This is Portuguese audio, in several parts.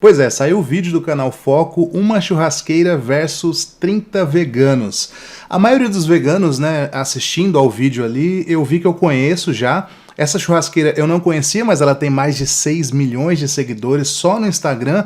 Pois é, saiu o vídeo do canal Foco, uma churrasqueira versus 30 veganos. A maioria dos veganos, né, assistindo ao vídeo ali, eu vi que eu conheço já. Essa churrasqueira eu não conhecia, mas ela tem mais de 6 milhões de seguidores só no Instagram.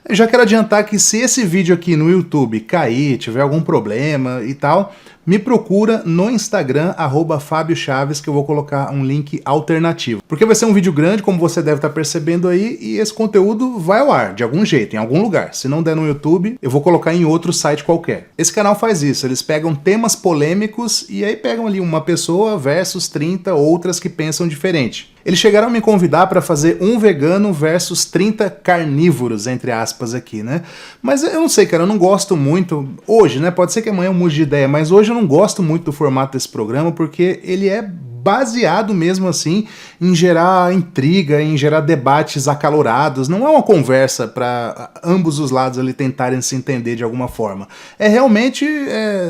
Eu já quero adiantar que se esse vídeo aqui no YouTube cair, tiver algum problema e tal, me procura no Instagram, @FabioChaves, que eu vou colocar um link alternativo. Porque vai ser um vídeo grande, como você deve estar percebendo aí, e esse conteúdo vai ao ar, de algum jeito, em algum lugar. Se não der no YouTube, eu vou colocar em outro site qualquer. Esse canal faz isso, eles pegam temas polêmicos e aí pegam ali uma pessoa versus 30 outras que pensam diferente. Eles chegaram a me convidar para fazer um vegano versus 30 carnívoros, entre aspas aqui, né? Mas eu não sei, cara, eu não gosto muito, hoje, né? Pode ser que amanhã eu mude de ideia, mas hoje eu não gosto muito do formato desse programa, porque ele é baseado mesmo assim em gerar intriga, em gerar debates acalorados. Não é uma conversa para ambos os lados ali tentarem se entender de alguma forma. É realmente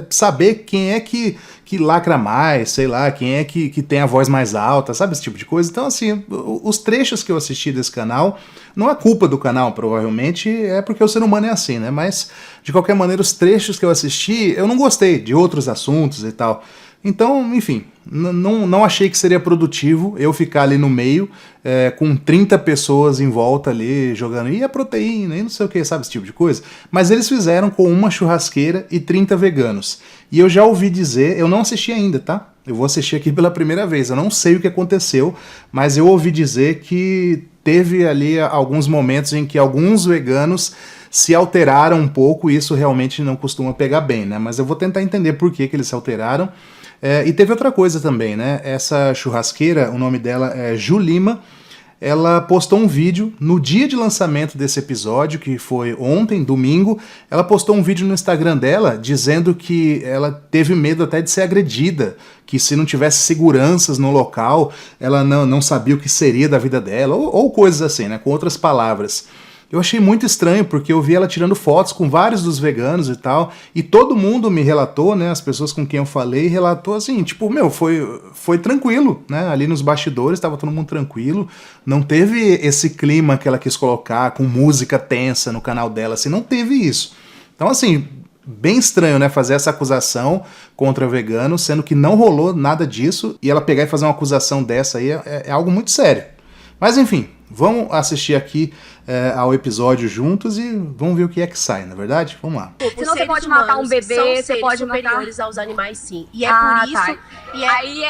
saber quem é que lacra mais, sei lá, quem é que tem a voz mais alta, sabe, esse tipo de coisa. Então, assim, os trechos que eu assisti desse canal, não é culpa do canal, provavelmente, é porque o ser humano é assim, né? Mas, de qualquer maneira, os trechos que eu assisti, eu não gostei de outros assuntos e tal. Então, enfim, não achei que seria produtivo eu ficar ali no meio, com 30 pessoas em volta ali, jogando, e a proteína, e não sei o que, sabe, esse tipo de coisa. Mas eles fizeram com uma churrasqueira e 30 veganos. E eu já ouvi dizer, eu não assisti ainda, tá? Eu vou assistir aqui pela primeira vez, eu não sei o que aconteceu, mas eu ouvi dizer que teve ali alguns momentos em que alguns veganos se alteraram um pouco, e isso realmente não costuma pegar bem, né? Mas eu vou tentar entender por que eles se alteraram. E teve outra coisa também, né? Essa churrasqueira, o nome dela é Ju Lima, ela postou um vídeo no dia de lançamento desse episódio, que foi ontem, domingo. Ela postou um vídeo no Instagram dela dizendo que ela teve medo até de ser agredida, que se não tivesse seguranças no local, ela não sabia o que seria da vida dela, ou coisas assim, né? Com outras palavras. Eu achei muito estranho, porque eu vi ela tirando fotos com vários dos veganos e tal, e todo mundo me relatou, né, as pessoas com quem eu falei, relatou assim, tipo, meu, foi tranquilo, né, ali nos bastidores estava todo mundo tranquilo, não teve esse clima que ela quis colocar, com música tensa no canal dela, assim, não teve isso. Então, assim, bem estranho, né, fazer essa acusação contra vegano, sendo que não rolou nada disso, e ela pegar e fazer uma acusação dessa aí é algo muito sério. Mas enfim, vamos assistir aqui ao episódio juntos e vamos ver o que é que sai, na verdade? Vamos lá. Senão você pode matar um bebê, você pode superiores aos animais, sim. E é por isso... Tá. E aí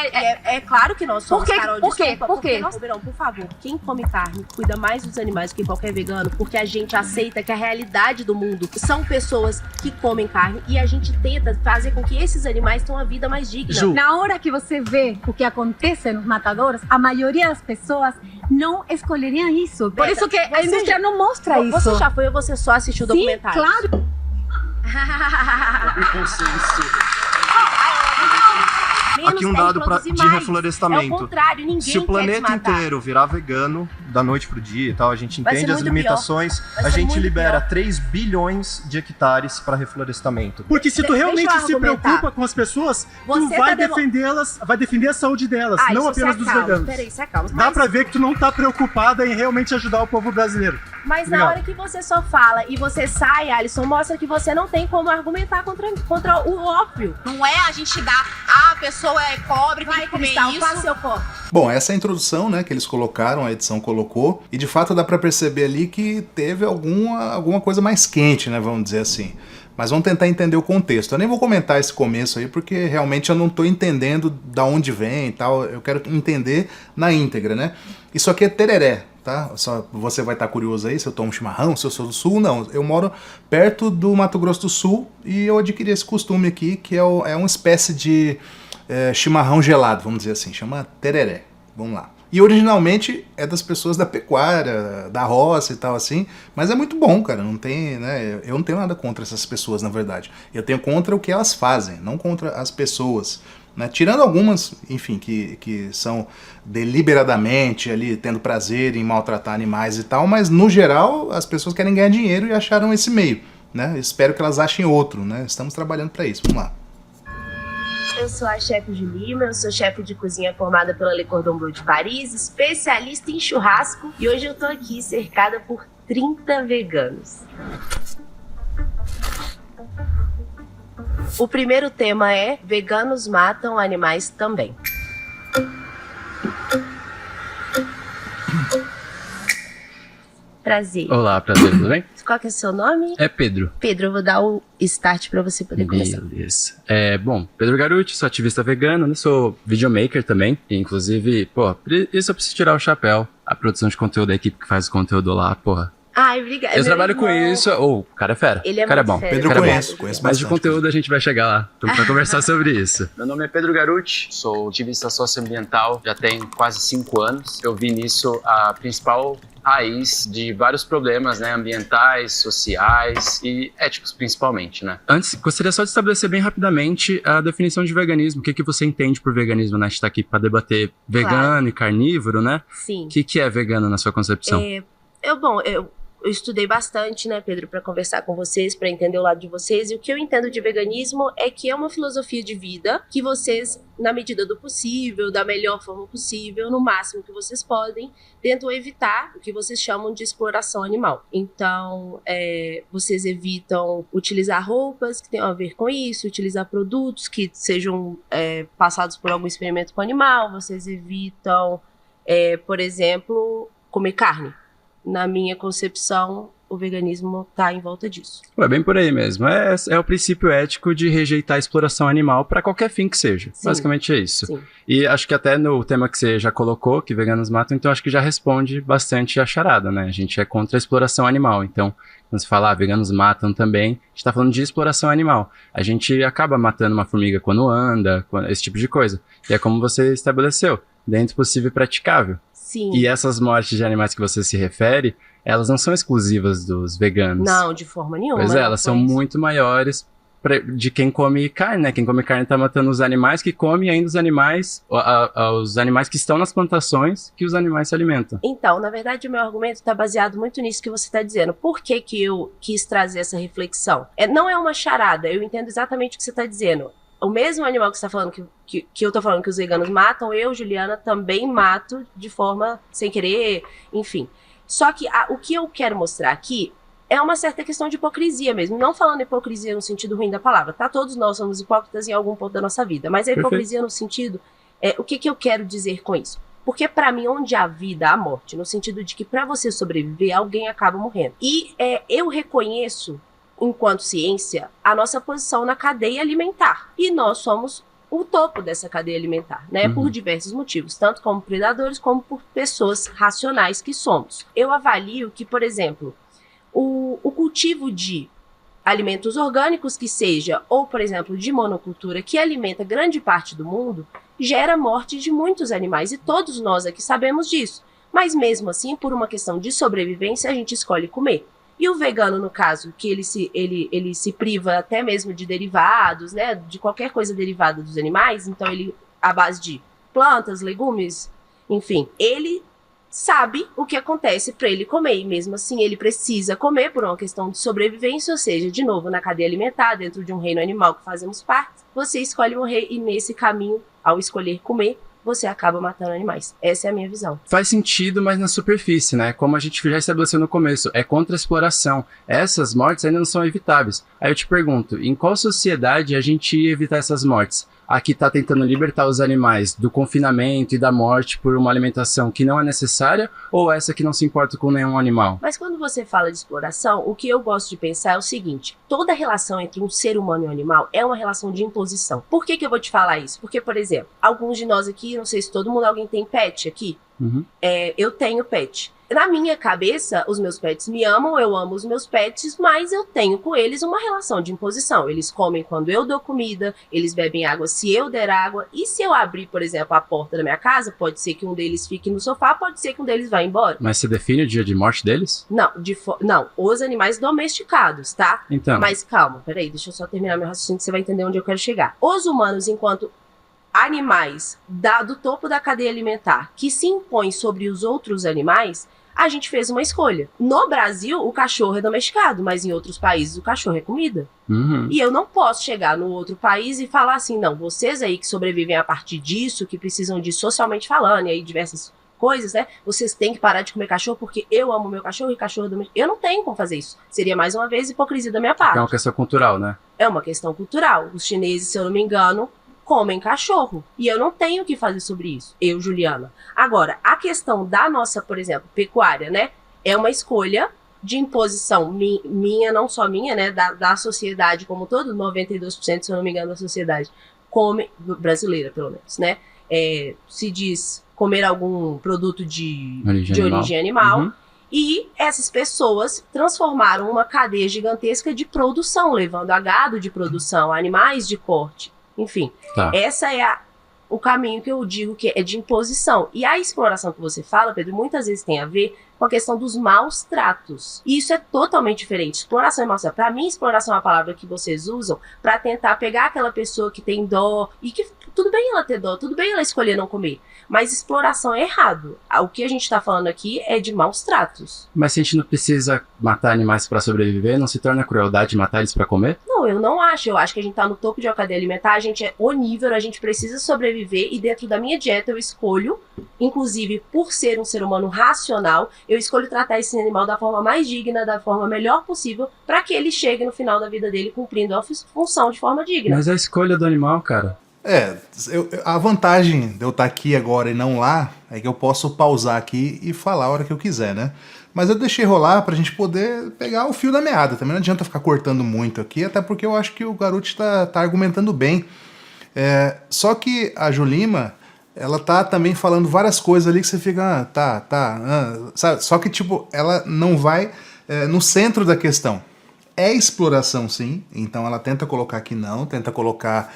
é claro que nós somos, Carol, Por quê? porque nós, Verão, por favor, quem come carne cuida mais dos animais do que qualquer vegano, porque a gente aceita que a realidade do mundo são pessoas que comem carne e a gente tenta fazer com que esses animais tenham uma vida mais digna. Ju. Na hora que você vê o que acontece nos matadouros, a maioria das pessoas não escolheriam isso. Por isso que a indústria não mostra isso. Você já foi ou você só assistiu o documentário? Claro. Aqui um dado de reflorestamento. É o contrário, ninguém Se o planeta inteiro virar vegano da noite pro dia e tal, a gente entende as limitações, a gente libera 3 bilhões de hectares para reflorestamento. Porque se tu realmente se preocupa com as pessoas, tu vai defendê-las, vai defender a saúde delas, não apenas dos veganos. Peraí, se acalma. Dá pra ver que tu não tá preocupada em realmente ajudar o povo brasileiro. Mas na hora que você só fala e você sai, Alisson, mostra que você não tem como argumentar contra o óbvio. Não é a gente dar, a pessoa é pobre, tem que comer isso. Faz seu copo. Bom, essa é a introdução, né, que eles colocaram, a edição colocou, e de fato dá pra perceber ali que teve alguma coisa mais quente, né, vamos dizer assim. Mas vamos tentar entender o contexto. Eu nem vou comentar esse começo aí, porque realmente eu não tô entendendo da onde vem e tal, eu quero entender na íntegra, né. Isso aqui é tereré, tá? Só você vai estar curioso aí se eu tomo chimarrão, se eu sou do sul, não. Eu moro perto do Mato Grosso do Sul e eu adquiri esse costume aqui, que é uma espécie de chimarrão gelado, vamos dizer assim, chama tereré. Vamos lá. E originalmente é das pessoas da pecuária, da roça e tal assim, mas é muito bom, cara, não tem, né, eu não tenho nada contra essas pessoas, na verdade. Eu tenho contra o que elas fazem, não contra as pessoas, né? Tirando algumas, enfim, que são deliberadamente ali tendo prazer em maltratar animais e tal, mas no geral as pessoas querem ganhar dinheiro e acharam esse meio, né? Espero que elas achem outro, né? Estamos trabalhando para isso. Vamos lá. Eu sou a chefe de Lima, eu sou chefe de cozinha formada pela Le Cordon Bleu de Paris, especialista em churrasco, e hoje eu tô aqui cercada por 30 veganos. O primeiro tema é: veganos matam animais também. Prazer. Olá, prazer, tudo bem? Qual que é o seu nome? É Pedro. Pedro, eu vou dar o start pra você poder começar. Beleza. Bom, Pedro Garuti, sou ativista vegano, né? Sou videomaker também. E, inclusive, isso eu preciso tirar o chapéu. A produção de conteúdo da equipe que faz o conteúdo lá, porra. Ai, obrigada. Eu trabalho com isso. O cara é fera. Ele é o cara é bom. fera. Pedro conheço Mas bastante. de conteúdo a gente vai chegar lá pra conversar sobre isso. Meu nome é Pedro Garuti, sou ativista socioambiental, já tem quase 5 anos. Eu vi nisso a principal raiz de vários problemas, né, ambientais, sociais e éticos principalmente, né? Antes, gostaria só de estabelecer bem rapidamente a definição de veganismo. O que você entende por veganismo, né? A gente tá aqui pra debater vegano e carnívoro, né? Sim. O que é vegano na sua concepção? Eu estudei bastante, né, Pedro, para conversar com vocês, para entender o lado de vocês. E o que eu entendo de veganismo é que é uma filosofia de vida que vocês, na medida do possível, da melhor forma possível, no máximo que vocês podem, tentam evitar o que vocês chamam de exploração animal. Então, vocês evitam utilizar roupas que tenham a ver com isso, utilizar produtos que sejam passados por algum experimento com o animal, vocês evitam, por exemplo, comer carne. Na minha concepção, o veganismo tá em volta disso. É bem por aí mesmo. É o princípio ético de rejeitar a exploração animal para qualquer fim que seja. Sim. Basicamente é isso. Sim. E acho que até no tema que você já colocou, que veganos matam, então acho que já responde bastante a charada, né? A gente é contra a exploração animal. Então, quando você fala, veganos matam também, a gente tá falando de exploração animal. A gente acaba matando uma formiga quando anda, esse tipo de coisa. E é como você estabeleceu, dentro do possível e praticável. Sim. E essas mortes de animais que você se refere, elas não são exclusivas dos veganos. Não, de forma nenhuma. Pois elas são muito maiores de quem come carne, né? Quem come carne tá matando os animais que comem e ainda os animais que estão nas plantações que os animais se alimentam. Então, na verdade, o meu argumento está baseado muito nisso que você está dizendo. Por que que eu quis trazer essa reflexão? Não é uma charada, eu entendo exatamente o que você está dizendo. O mesmo animal que você está falando, que eu tô falando que os veganos matam, eu, Juliana, também mato de forma sem querer, enfim. Só que o que eu quero mostrar aqui é uma certa questão de hipocrisia mesmo. Não falando hipocrisia no sentido ruim da palavra, tá? Todos nós somos hipócritas em algum ponto da nossa vida. Mas a hipocrisia no sentido, o que eu quero dizer com isso? Porque para mim, onde há vida, há morte. No sentido de que para você sobreviver, alguém acaba morrendo. E eu reconheço, enquanto ciência, a nossa posição na cadeia alimentar. E nós somos o topo dessa cadeia alimentar, né? Por diversos motivos, tanto como predadores, como por pessoas racionais que somos. Eu avalio que, por exemplo, o cultivo de alimentos orgânicos que seja, ou, por exemplo, de monocultura, que alimenta grande parte do mundo, gera morte de muitos animais, e todos nós aqui sabemos disso. Mas mesmo assim, por uma questão de sobrevivência, a gente escolhe comer. E o vegano, no caso, que ele se priva até mesmo de derivados, né, de qualquer coisa derivada dos animais, então ele, à base de plantas, legumes, enfim, ele sabe o que acontece para ele comer, e mesmo assim ele precisa comer por uma questão de sobrevivência, ou seja, de novo, na cadeia alimentar, dentro de um reino animal que fazemos parte, você escolhe morrer, e nesse caminho, ao escolher comer, você acaba matando animais. Essa é a minha visão. Faz sentido, mas na superfície, né? Como a gente já estabeleceu no começo, é contra a exploração. Essas mortes ainda não são evitáveis. Aí eu te pergunto, em qual sociedade a gente ia evitar essas mortes? Aqui tá tentando libertar os animais do confinamento e da morte por uma alimentação que não é necessária, ou essa que não se importa com nenhum animal? Mas quando você fala de exploração, o que eu gosto de pensar é o seguinte: toda relação entre um ser humano e um animal é uma relação de imposição. Por que eu vou te falar isso? Porque, por exemplo, alguns de nós aqui, não sei se todo mundo, alguém tem pet aqui? Eu tenho pet. Na minha cabeça, os meus pets me amam, eu amo os meus pets, mas eu tenho com eles uma relação de imposição. Eles comem quando eu dou comida, eles bebem água se eu der água, e se eu abrir, por exemplo, a porta da minha casa, pode ser que um deles fique no sofá, pode ser que um deles vá embora. Mas você define o dia de morte deles? Não, não, os animais domesticados, tá? Então. Mas calma, peraí, deixa eu só terminar meu raciocínio que você vai entender onde eu quero chegar. Os humanos, enquanto animais do topo da cadeia alimentar, que se impõem sobre os outros animais, a gente fez uma escolha. No Brasil, o cachorro é domesticado, mas em outros países o cachorro é comida. E eu não posso chegar no outro país e falar assim, não, vocês aí que sobrevivem a partir disso, que precisam disso socialmente falando, e aí diversas coisas, né? Vocês têm que parar de comer cachorro porque eu amo meu cachorro e cachorro do meu... Eu não tenho como fazer isso. Seria, mais uma vez, hipocrisia da minha parte. É uma questão cultural, né? É uma questão cultural. Os chineses, se eu não me engano, comem cachorro. E eu não tenho o que fazer sobre isso. Eu, Juliana. Agora, a questão da nossa, por exemplo, pecuária, né? É uma escolha de imposição minha, não só minha, né? Da sociedade como um todo. 92%, se eu não me engano, da sociedade come, brasileira, pelo menos, né? Se diz comer algum produto de origem animal. Uhum. E essas pessoas transformaram uma cadeia gigantesca de produção, levando a gado de produção, animais de corte, enfim. Tá. Essa é o caminho que eu digo que é de imposição. E a exploração que você fala, Pedro, muitas vezes tem a ver com a questão dos maus tratos. E isso é totalmente diferente. Exploração e maus tratos. Para mim, exploração é uma palavra que vocês usam para tentar pegar aquela pessoa que tem dó e que tudo bem ela ter dó, tudo bem ela escolher não comer. Mas exploração é errado. O que a gente está falando aqui é de maus tratos. Mas se a gente não precisa matar animais para sobreviver, não se torna crueldade matar eles para comer? Não, eu não acho. Eu acho que a gente está no topo de uma cadeia alimentar, a gente é onívoro, a gente precisa sobreviver e dentro da minha dieta eu escolho, inclusive por ser um ser humano racional, eu escolho tratar esse animal da forma mais digna, da forma melhor possível, para que ele chegue no final da vida dele cumprindo a função de forma digna. Mas a escolha do animal, cara... A vantagem de eu estar aqui agora e não lá é que eu posso pausar aqui e falar a hora que eu quiser, né? Mas eu deixei rolar pra gente poder pegar o fio da meada. Também não adianta ficar cortando muito aqui, até porque eu acho que o Garuti tá argumentando bem. Só que a Julima, ela tá também falando várias coisas ali que você fica, sabe? Só que, tipo, ela não vai no centro da questão. É exploração, sim, então ela tenta colocar que não, tenta colocar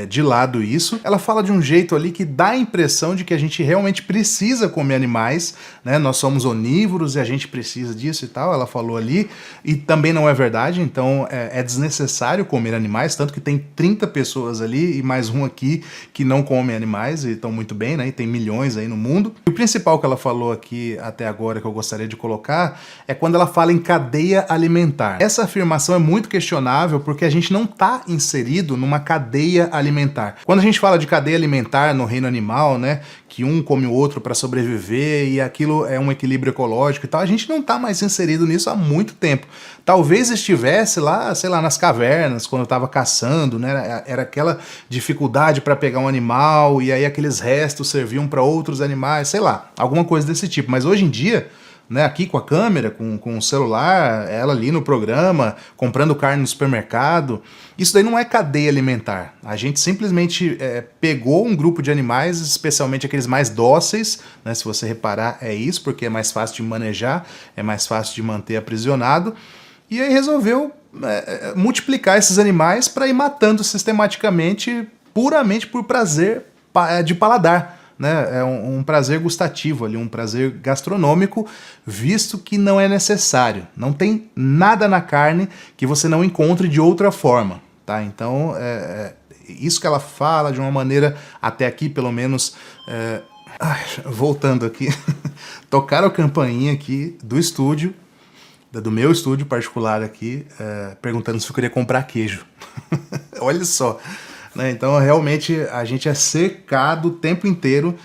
de lado isso. Ela fala de um jeito ali que dá a impressão de que a gente realmente precisa comer animais, né? Nós somos onívoros e a gente precisa disso e tal, ela falou ali, e também não é verdade, então é desnecessário comer animais, tanto que tem 30 pessoas ali e mais um aqui que não comem animais e estão muito bem, né? E tem milhões aí no mundo. E o principal que ela falou aqui até agora que eu gostaria de colocar é quando ela fala em cadeia alimentar. Essa afirmação é muito questionável porque a gente não está inserido numa cadeia alimentar. Quando a gente fala de cadeia alimentar no reino animal, né, que um come o outro para sobreviver e aquilo é um equilíbrio ecológico e tal, a gente não está mais inserido nisso há muito tempo. Talvez estivesse lá, sei lá, nas cavernas, quando estava caçando, né, era aquela dificuldade para pegar um animal e aí aqueles restos serviam para outros animais, sei lá, alguma coisa desse tipo. Mas hoje em dia, né, aqui com a câmera, com o celular, ela ali no programa, comprando carne no supermercado, isso daí não é cadeia alimentar. A gente simplesmente pegou um grupo de animais, especialmente aqueles mais dóceis, né, se você reparar é isso, porque é mais fácil de manejar, é mais fácil de manter aprisionado, e aí resolveu multiplicar esses animais para ir matando sistematicamente, puramente por prazer de paladar. Né, é um prazer gustativo ali, um prazer gastronômico, visto que não é necessário. Não tem nada na carne que você não encontre de outra forma, tá? Então, isso que ela fala de uma maneira, até aqui pelo menos, voltando aqui, tocaram a campainha aqui do estúdio, do meu estúdio particular aqui, perguntando se eu queria comprar queijo. Olha só. Então, realmente, a gente é cercado o tempo inteiro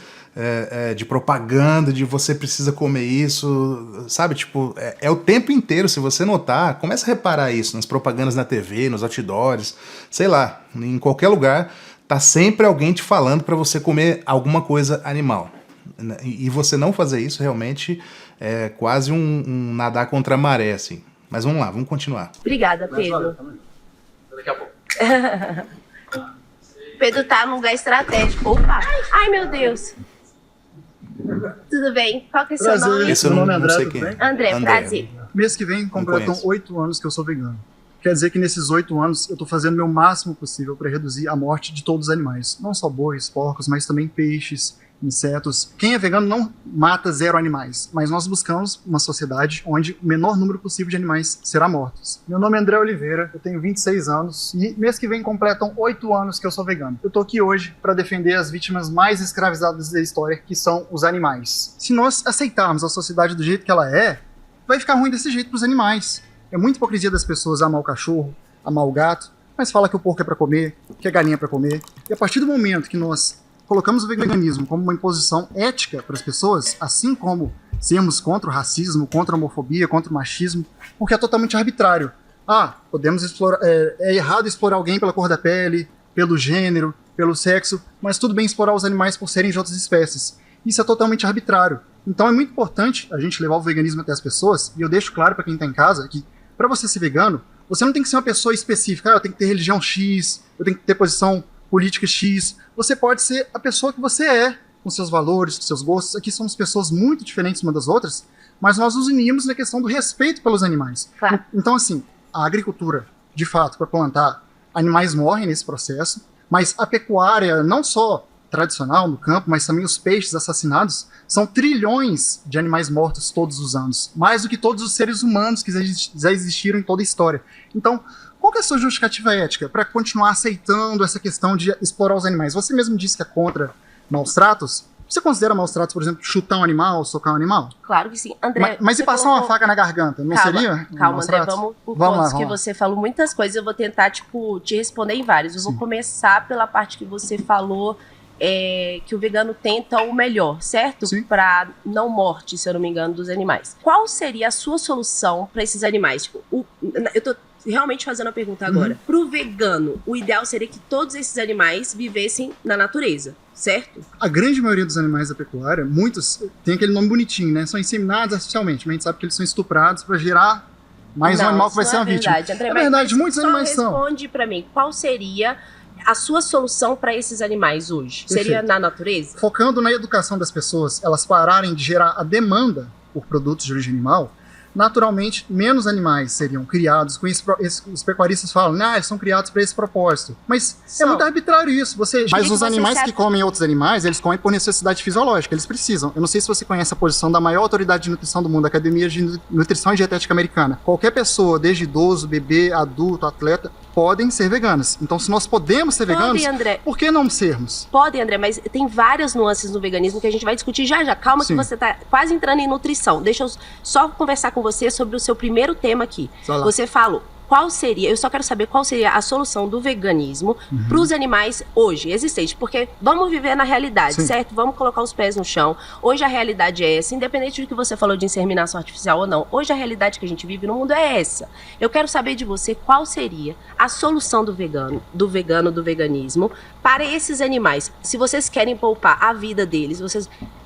de propaganda, de você precisa comer isso, sabe? Tipo, é o tempo inteiro, se você notar, começa a reparar isso nas propagandas na TV, nos outdoors, sei lá, em qualquer lugar, tá sempre alguém te falando para você comer alguma coisa animal. E você não fazer isso, realmente, é quase um nadar contra a maré, assim. Mas vamos lá, vamos continuar. Obrigada, Pedro. Daqui a pouco. Pedro tá num lugar estratégico. Opa! Ai, meu Deus! Tudo bem? Qual que é o seu nome? Esse meu nome é André, sei quem. André, prazer. Mês que vem completam 8 anos que eu sou vegano. Quer dizer que nesses 8 anos eu tô fazendo o meu máximo possível para reduzir a morte de todos os animais. Não só bois, porcos, mas também peixes, insetos. Quem é vegano não mata 0 animais, mas nós buscamos uma sociedade onde o menor número possível de animais será mortos. Meu nome é André Oliveira, eu tenho 26 anos e mês que vem completam 8 anos que eu sou vegano. Eu tô aqui hoje para defender as vítimas mais escravizadas da história, que são os animais. Se nós aceitarmos a sociedade do jeito que ela é, vai ficar ruim desse jeito pros animais. É muita hipocrisia das pessoas amar o cachorro, amar o gato, mas fala que o porco é para comer, que a galinha é para comer. E a partir do momento que nós colocamos o veganismo como uma imposição ética para as pessoas, assim como sermos contra o racismo, contra a homofobia, contra o machismo, porque é totalmente arbitrário. Podemos explorar, é errado explorar alguém pela cor da pele, pelo gênero, pelo sexo, mas tudo bem explorar os animais por serem de outras espécies. Isso é totalmente arbitrário. Então é muito importante a gente levar o veganismo até as pessoas, e eu deixo claro para quem está em casa que, para você ser vegano, você não tem que ser uma pessoa específica, eu tenho que ter religião X, eu tenho que ter posição política X. Você pode ser a pessoa que você é, com seus valores, com seus gostos. Aqui somos pessoas muito diferentes umas das outras, mas nós nos unimos na questão do respeito pelos animais. Claro. Então, assim, a agricultura, de fato, para plantar, animais morrem nesse processo, mas a pecuária, não só tradicional no campo, mas também os peixes assassinados, são trilhões de animais mortos todos os anos, mais do que todos os seres humanos que já existiram em toda a história. Então, qual que é a sua justificativa ética para continuar aceitando essa questão de explorar os animais? Você mesmo disse que é contra maus tratos. Você considera maus tratos, por exemplo, chutar um animal, socar um animal? Claro que sim. André, mas e passar uma faca na garganta? Não seria? Calma, André, vamos por pontos que você falou muitas coisas. Eu vou tentar, te responder em vários. Eu vou começar pela parte que você falou, que o vegano tenta o melhor, certo? Para não morte, se eu não me engano, dos animais. Qual seria a sua solução para esses animais? Eu tô realmente fazendo a pergunta agora. Pro vegano, o ideal seria que todos esses animais vivessem na natureza, certo? A grande maioria dos animais da pecuária, muitos, tem aquele nome bonitinho, né? São inseminados artificialmente, mas a gente sabe que eles são estuprados para gerar mais um animal que vai ser uma vítima. André, é verdade, muitos animais são. Responde para mim, qual seria a sua solução para esses animais hoje? Perfeito. Seria na natureza? Focando na educação das pessoas, elas pararem de gerar a demanda por produtos de origem animal, naturalmente, menos animais seriam criados. Com isso, os pecuaristas falam, eles são criados para esse propósito. Mas é muito arbitrário isso. Mas os animais que comem outros animais, eles comem por necessidade fisiológica, eles precisam. Eu não sei se você conhece a posição da maior autoridade de nutrição do mundo, a Academia de Nutrição e Dietética Americana. Qualquer pessoa, desde idoso, bebê, adulto, atleta, podem ser veganas. Então, se nós podemos ser veganos, André. Por que não sermos? Podem, André, mas tem várias nuances no veganismo que a gente vai discutir já. Calma, que você tá quase entrando em nutrição. Deixa eu só conversar com você sobre o seu primeiro tema aqui. Você falou, eu só quero saber qual seria a solução do veganismo para os animais hoje, existente, porque vamos viver na realidade, certo? Vamos colocar os pés no chão. Hoje a realidade é essa, independente do que você falou de inseminação artificial ou não, hoje a realidade que a gente vive no mundo é essa. Eu quero saber de você qual seria a solução do veganismo para esses animais. Se vocês querem poupar a vida deles,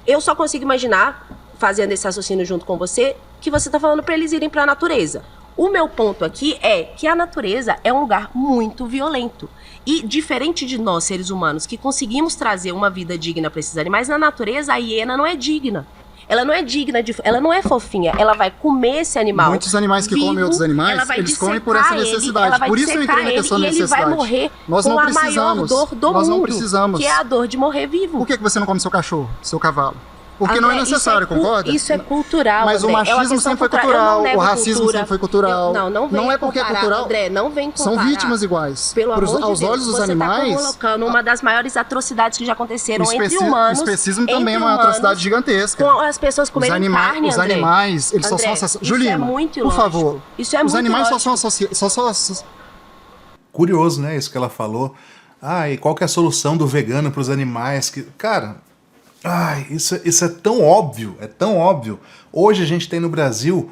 eu só consigo imaginar, fazendo esse raciocínio junto com você, que você está falando para eles irem para a natureza. O meu ponto aqui é que a natureza é um lugar muito violento. E diferente de nós, seres humanos, que conseguimos trazer uma vida digna para esses animais, na natureza a hiena não é digna. Ela não é digna ela não é fofinha, ela vai comer esse animal. Muitos animais que comem outros animais, eles comem por essa necessidade. Por isso eu entrei na questão da necessidade. E ele vai morrer com a maior dor do mundo, não precisamos. Que é a dor de morrer vivo. Por que você não come seu cachorro, seu cavalo? Porque André, não é necessário, concorda? Isso é cultural, mas André. O machismo sempre foi cultural, o racismo sempre foi cultural. Não é porque comparar, é cultural. André, não vem comparar. São vítimas iguais. Pelo amor de Deus, aos olhos dos animais. Você tá colocando uma das maiores atrocidades que já aconteceram entre humanos. O especismo também é uma atrocidade gigantesca. Com as pessoas comerem carne, Os animais, eles só são associados. Julina, por favor. Isso é muito Os animais lógico. só são associados. Curioso, né, isso que ela falou. E qual que é a solução do vegano para os animais? Cara... isso é tão óbvio, Hoje a gente tem no Brasil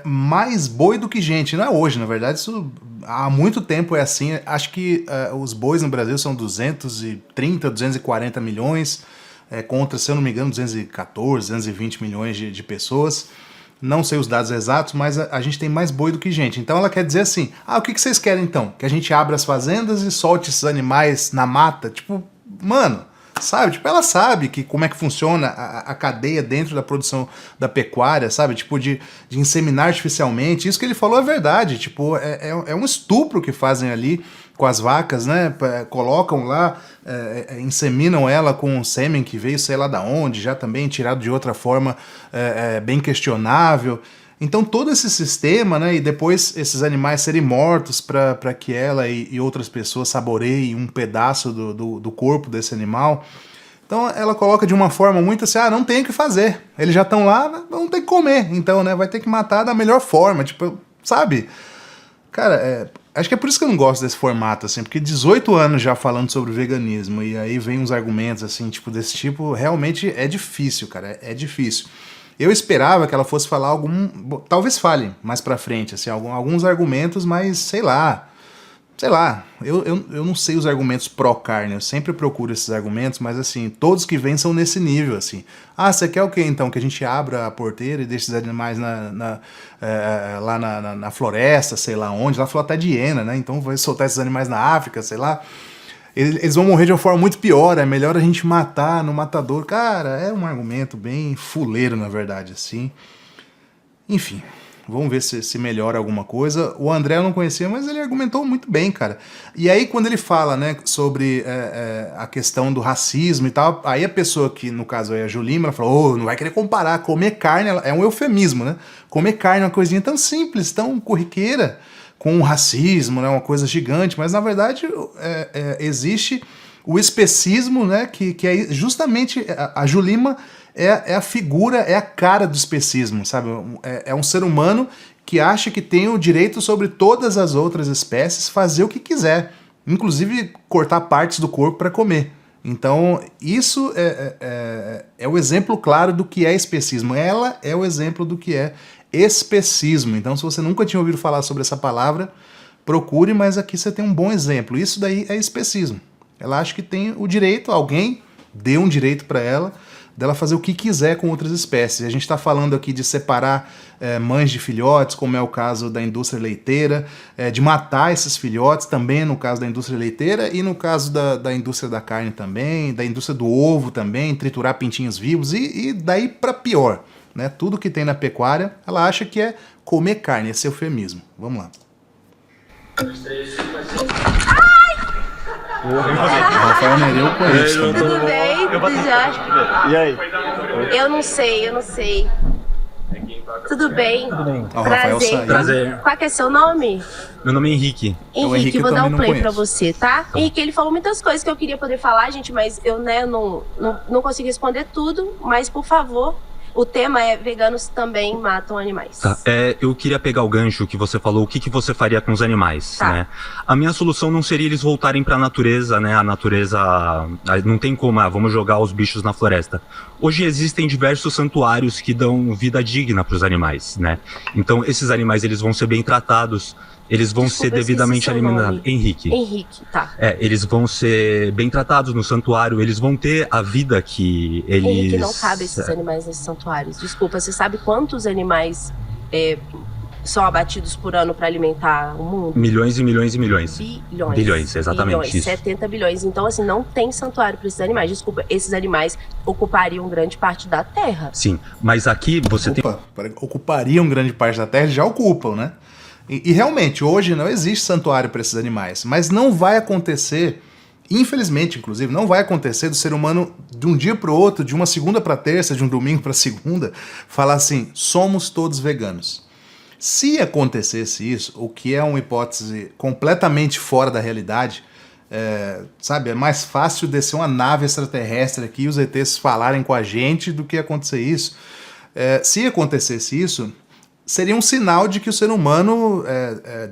mais boi do que gente. Não é hoje, na verdade, isso há muito tempo é assim. Acho que os bois no Brasil são 230, 240 milhões, contra, se eu não me engano, 214, 220 milhões de pessoas. Não sei os dados exatos, mas a gente tem mais boi do que gente. Então ela quer dizer assim, o que vocês querem então? Que a gente abra as fazendas e solte esses animais na mata? Tipo, mano... Sabe? Tipo, ela sabe como é que funciona a cadeia dentro da produção da pecuária, sabe? Tipo, de inseminar artificialmente. Isso que ele falou é verdade. Tipo, é um estupro que fazem ali com as vacas, né? Colocam lá, inseminam ela com um sêmen que veio sei lá da onde, já também tirado de outra forma bem questionável. Então todo esse sistema, né, e depois esses animais serem mortos para que ela e outras pessoas saboreiem um pedaço do corpo desse animal. Então ela coloca de uma forma muito assim, não tem o que fazer. Eles já estão lá, vão ter que comer. Então, né, vai ter que matar da melhor forma, tipo, sabe? Cara, acho que é por isso que eu não gosto desse formato, assim, porque 18 anos já falando sobre veganismo, e aí vem uns argumentos, assim, tipo, desse tipo, realmente é difícil, cara, é difícil. Eu esperava que ela fosse falar talvez fale mais pra frente, assim, alguns argumentos, mas sei lá, eu não sei os argumentos pró-carne, eu sempre procuro esses argumentos, mas assim, todos que vêm são nesse nível, assim. Ah, você quer o quê então? Que a gente abra a porteira e deixe esses animais lá na floresta, sei lá onde, lá falou até de hiena, né? Então vai soltar esses animais na África, sei lá. Eles vão morrer de uma forma muito pior, é melhor a gente matar no matador. Cara, é um argumento bem fuleiro, na verdade, assim. Enfim... Vamos ver se melhora alguma coisa. O André eu não conhecia, mas ele argumentou muito bem, cara. E aí, quando ele fala, né, sobre a questão do racismo e tal, aí a pessoa que, no caso, é a Julima, ela falou, não vai querer comparar, comer carne, é um eufemismo, né? Comer carne é uma coisinha tão simples, tão corriqueira, com o racismo, né, uma coisa gigante, mas, na verdade, existe o especismo, né, que é justamente a Julima... É a figura, é a cara do especismo, sabe? É um ser humano que acha que tem o direito sobre todas as outras espécies fazer o que quiser, inclusive cortar partes do corpo para comer. Então, isso é o exemplo claro do que é especismo. Ela é o exemplo do que é especismo. Então, se você nunca tinha ouvido falar sobre essa palavra, procure, mas aqui você tem um bom exemplo. Isso daí é especismo. Ela acha que tem o direito, alguém deu um direito para ela, dela fazer o que quiser com outras espécies. A gente está falando aqui de separar mães de filhotes, como é o caso da indústria leiteira, de matar esses filhotes, também no caso da indústria leiteira, e no caso da indústria da carne também, da indústria do ovo também, triturar pintinhos vivos, e daí para pior, né? Tudo que tem na pecuária, ela acha que é comer carne, esse eufemismo. Vamos lá. O Rafael Nereu eu conheço. Tudo bem? Tudo já? E aí? Eu não sei. Tudo bem? Prazer. Qual que é seu nome? Meu nome é Henrique. Henrique, vou dar um play pra você, tá? Henrique, ele falou muitas coisas que eu queria poder falar, gente, mas eu não consigo responder tudo, mas por favor... O tema é veganos também matam animais. Tá. Eu queria pegar o gancho que você falou, o que você faria com os animais, tá, né? A minha solução não seria eles voltarem para a natureza, né? A natureza, não tem como, vamos jogar os bichos na floresta. Hoje existem diversos santuários que dão vida digna para os animais, né? Então esses animais, eles vão ser bem tratados, eles vão ser devidamente alimentados. Henrique, tá. Eles vão ser bem tratados no santuário, eles vão ter a vida que eles... Henrique, não cabe esses animais nesses santuários. Desculpa, você sabe quantos animais são abatidos por ano para alimentar o mundo? Milhões e milhões e milhões. Bilhões, exatamente. Bilhões, isso. 70 bilhões. Então, assim, não tem santuário para esses animais. Desculpa, esses animais ocupariam grande parte da Terra. Sim, mas aqui você tem... Ocupariam grande parte da Terra, já ocupam, né? E realmente, hoje não existe santuário para esses animais, mas não vai acontecer, infelizmente, inclusive, não vai acontecer do ser humano de um dia para o outro, de uma segunda para terça, de um domingo para segunda, falar assim, somos todos veganos. Se acontecesse isso, o que é uma hipótese completamente fora da realidade, sabe, é mais fácil descer uma nave extraterrestre aqui e os ETs falarem com a gente do que acontecer isso. Se acontecesse isso, seria um sinal de que o ser humano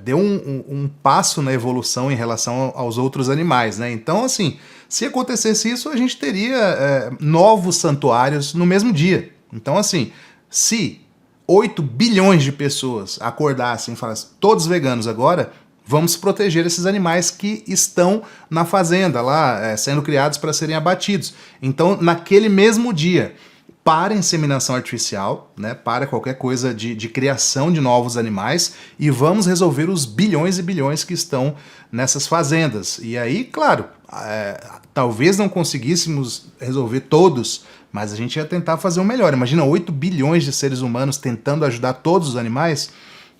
deu um passo na evolução em relação aos outros animais, né? Então, assim, se acontecesse isso, a gente teria novos santuários no mesmo dia. Então, assim, se 8 bilhões de pessoas acordassem e falassem, todos veganos agora, vamos proteger esses animais que estão na fazenda lá, sendo criados para serem abatidos. Então, naquele mesmo dia, para a inseminação artificial, né, para qualquer coisa de criação de novos animais e vamos resolver os bilhões e bilhões que estão nessas fazendas. E aí, claro, talvez não conseguíssemos resolver todos, mas a gente ia tentar fazer o melhor. Imagina 8 bilhões de seres humanos tentando ajudar todos os animais.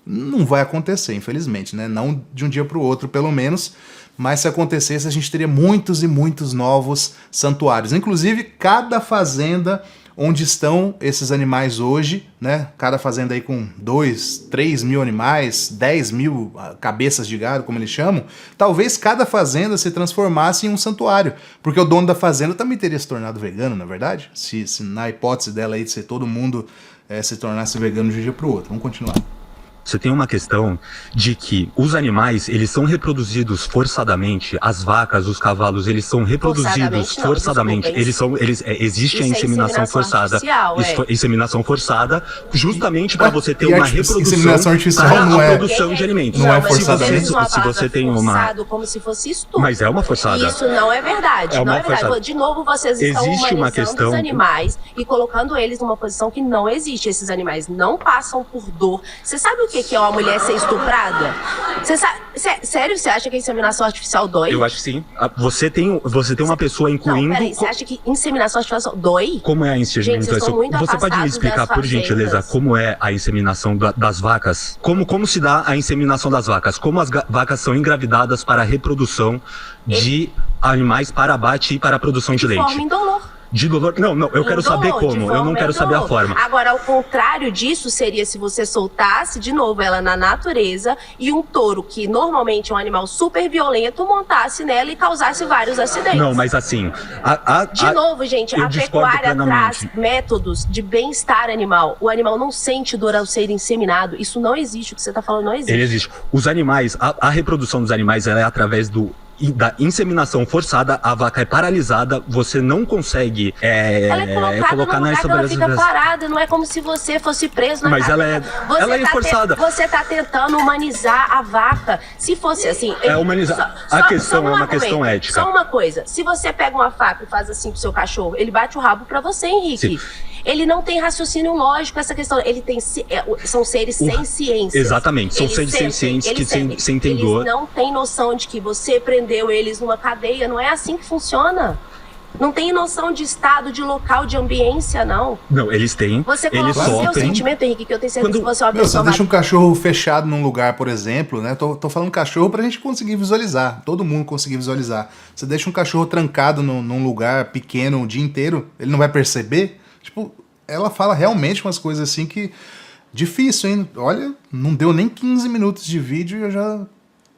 Não vai acontecer, infelizmente, né? Não de um dia para o outro, pelo menos, mas se acontecesse, a gente teria muitos e muitos novos santuários. Inclusive, cada fazenda onde estão esses animais hoje, né? Cada fazenda aí com 2, 3 mil animais, 10 mil cabeças de gado, como eles chamam, talvez cada fazenda se transformasse em um santuário, porque o dono da fazenda também teria se tornado vegano, na verdade, se na hipótese dela aí de ser todo mundo se tornasse vegano de um dia para o outro. Vamos continuar. Você tem uma questão de que os animais, eles são reproduzidos forçadamente, as vacas, os cavalos, eles são reproduzidos forçadamente. Existe a inseminação forçada. Inseminação forçada, justamente para você ter uma reprodução. Inseminação artificial não é produção de alimentos. Não é forçadamente. Se você tem uma como se fosse estupro. Mas é uma forçada. Isso não é verdade. Não é verdade. De novo, vocês estão humanizando os animais e colocando eles numa posição que não existe. Esses animais não passam por dor. Você sabe o que é uma mulher ser estuprada? Você sabe, sério, você acha que a inseminação artificial dói? Eu acho que sim. Você tem uma pessoa incluindo... Não, peraí, você acha que inseminação artificial dói? Como é a inseminação? Você pode me explicar, por gentileza, como é a inseminação das vacas? Como se dá a inseminação das vacas? Como as vacas são engravidadas para a reprodução de animais para abate e para a produção de leite? De forma indolor. De dolor? Não, eu quero saber como, eu não quero saber a forma. Agora, ao contrário disso seria se você soltasse, de novo, ela na natureza e um touro, que normalmente é um animal super violento, montasse nela e causasse vários acidentes. Não, mas assim... De novo, gente, a pecuária traz métodos de bem-estar animal. O animal não sente dor ao ser inseminado. Isso não existe, o que você está falando não existe. Ele existe. Os animais, a reprodução dos animais, ela é através da inseminação forçada, a vaca é paralisada, você não consegue ela é colocar na lugar que ela fica parada, não é como se você fosse preso na Mas cadeia. ela é forçada. Você tá tentando humanizar a vaca. Se fosse assim... humanizar. A questão é uma questão ética. Só uma coisa, se você pega uma faca e faz assim pro seu cachorro, ele bate o rabo pra você, Henrique. Sim. Ele não tem raciocínio lógico, essa questão. Ele tem... São seres sem ciência. Exatamente, são seres sem ciência que sentem dor. Eles não têm noção de que você prendeu eles numa cadeia, não é assim que funciona. Não tem noção de estado, de local, de ambiência, não. Não, eles têm. Você coloca o seu sentimento, Henrique, que eu tenho certeza que você é uma pessoa... Você deixa um cachorro fechado num lugar, por exemplo, né? Tô falando cachorro pra gente conseguir visualizar, todo mundo conseguir visualizar. Você deixa um cachorro trancado num lugar pequeno o dia inteiro, ele não vai perceber? Tipo, ela fala realmente umas coisas assim que... Difícil, hein? Olha, não deu nem 15 minutos de vídeo e eu já...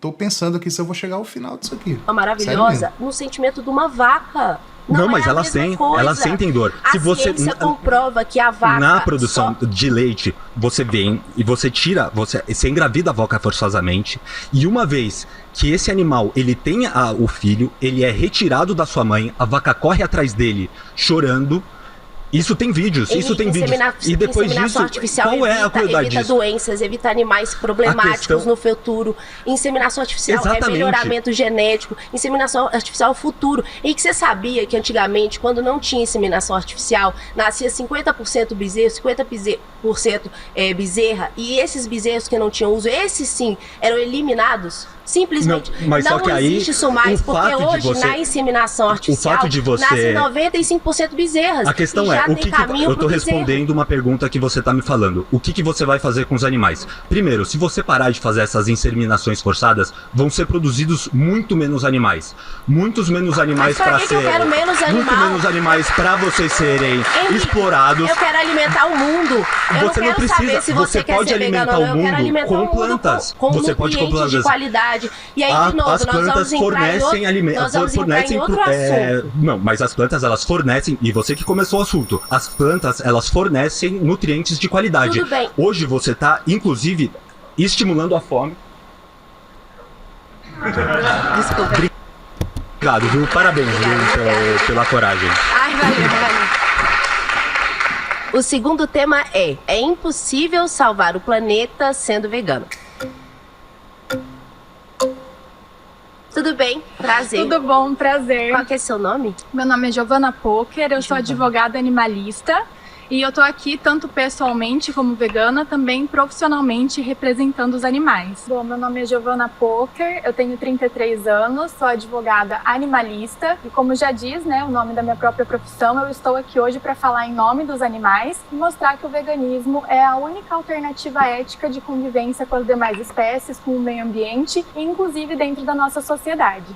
Tô pensando aqui se eu vou chegar ao final disso aqui. Maravilhosa no sentimento de uma vaca. Não, mas elas sentem dor. A ciência comprova que a vaca... Na produção de leite, você vem e você tira, você engravida a vaca forçosamente, e uma vez que esse animal, ele tem o filho, ele é retirado da sua mãe, a vaca corre atrás dele, chorando. Isso tem vídeos, E depois disso, qual é a crueldade disso? Evita doenças, evita animais problemáticos no futuro. Inseminação artificial é melhoramento genético. Inseminação artificial é o futuro. E que você sabia que antigamente, quando não tinha inseminação artificial, nascia 50% bezerro, 50% bezerra, e esses bezerros que não tinham uso, esses sim, eram eliminados? Simplesmente não existe isso mais, porque hoje na inseminação artificial nascem 95% bezerras. A questão é, eu tô respondendo uma pergunta que você tá me falando. O que você vai fazer com os animais? Primeiro, se você parar de fazer essas inseminações forçadas, vão ser produzidos muito menos animais. Muitos menos animais para ser... Muito menos animais para vocês serem explorados. Eu quero alimentar o mundo. Você não precisa, você pode alimentar o mundo com plantas. Você pode com plantas de qualidade. E aí, de novo, as plantas fornecem alimentos. Não, mas as plantas, elas fornecem, e você que começou o assunto, as plantas, elas fornecem nutrientes de qualidade. Tudo bem. Hoje você está, inclusive, estimulando a fome. Desculpa. Obrigado, viu? Parabéns, viu, pela coragem. Ai, valeu. O segundo tema é impossível salvar o planeta sendo vegano. Tudo bem? Prazer. Tudo bom, prazer. Qual que é seu nome? Meu nome é Giovana Poker, eu sou advogada animalista e eu tô aqui tanto pessoalmente como vegana, também profissionalmente representando os animais. Bom, meu nome é Giovana Poker, eu tenho 33 anos, sou advogada animalista e como já diz, né, o nome da minha própria profissão, eu estou aqui hoje para falar em nome dos animais e mostrar que o veganismo é a única alternativa ética de convivência com as demais espécies, com o meio ambiente e inclusive dentro da nossa sociedade.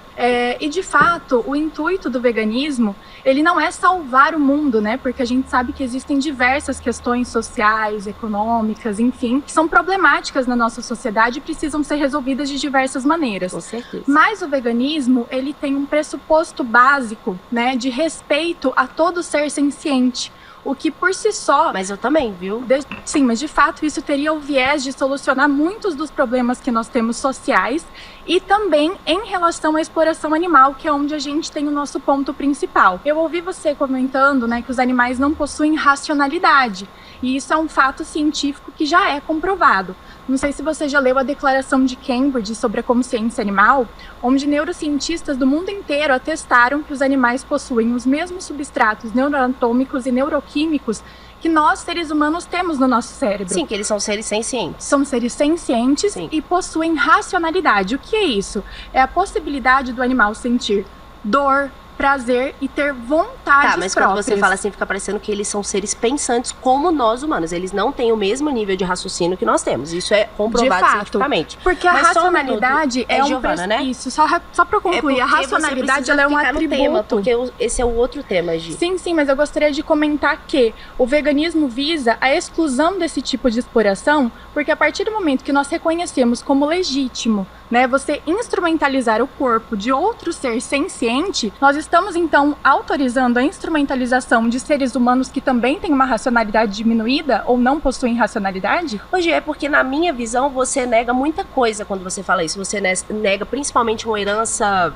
E de fato, o intuito do veganismo, ele não é salvar o mundo, né, porque a gente sabe que existem diversas questões sociais, econômicas, enfim, que são problemáticas na nossa sociedade e precisam ser resolvidas de diversas maneiras. Com certeza. Mas o veganismo, ele tem um pressuposto básico, né, de respeito a todo ser senciente. o que por si só... Mas eu também, viu? Sim, mas de fato isso teria o viés de solucionar muitos dos problemas que nós temos sociais e também em relação à exploração animal, que é onde a gente tem o nosso ponto principal. Eu ouvi você comentando, né, que os animais não possuem racionalidade, e isso é um fato científico que já é comprovado. Não sei se você já leu a Declaração de Cambridge sobre a consciência animal, onde neurocientistas do mundo inteiro atestaram que os animais possuem os mesmos substratos neuroanatômicos e neuroquímicos que nós, seres humanos, temos no nosso cérebro. Sim, que eles são seres sencientes. São seres sencientes. Sim. E possuem racionalidade. O que é isso? É a possibilidade do animal sentir dor, prazer e ter vontades próprias. Mas quando você fala assim, fica parecendo que eles são seres pensantes como nós humanos. Eles não têm o mesmo nível de raciocínio que nós temos. Isso é comprovado cientificamente. Porque a racionalidade é Giovana, né? Isso, só pra concluir, a racionalidade ela é um atributo. Tema, porque esse é o outro tema, Gi. Sim, mas eu gostaria de comentar que o veganismo visa a exclusão desse tipo de exploração, porque a partir do momento que nós reconhecemos como legítimo, né, você instrumentalizar o corpo de outro ser senciente, nós estamos então autorizando a instrumentalização de seres humanos que também têm uma racionalidade diminuída ou não possuem racionalidade? Hoje é porque, na minha visão, você nega muita coisa quando você fala isso. Você nega principalmente uma herança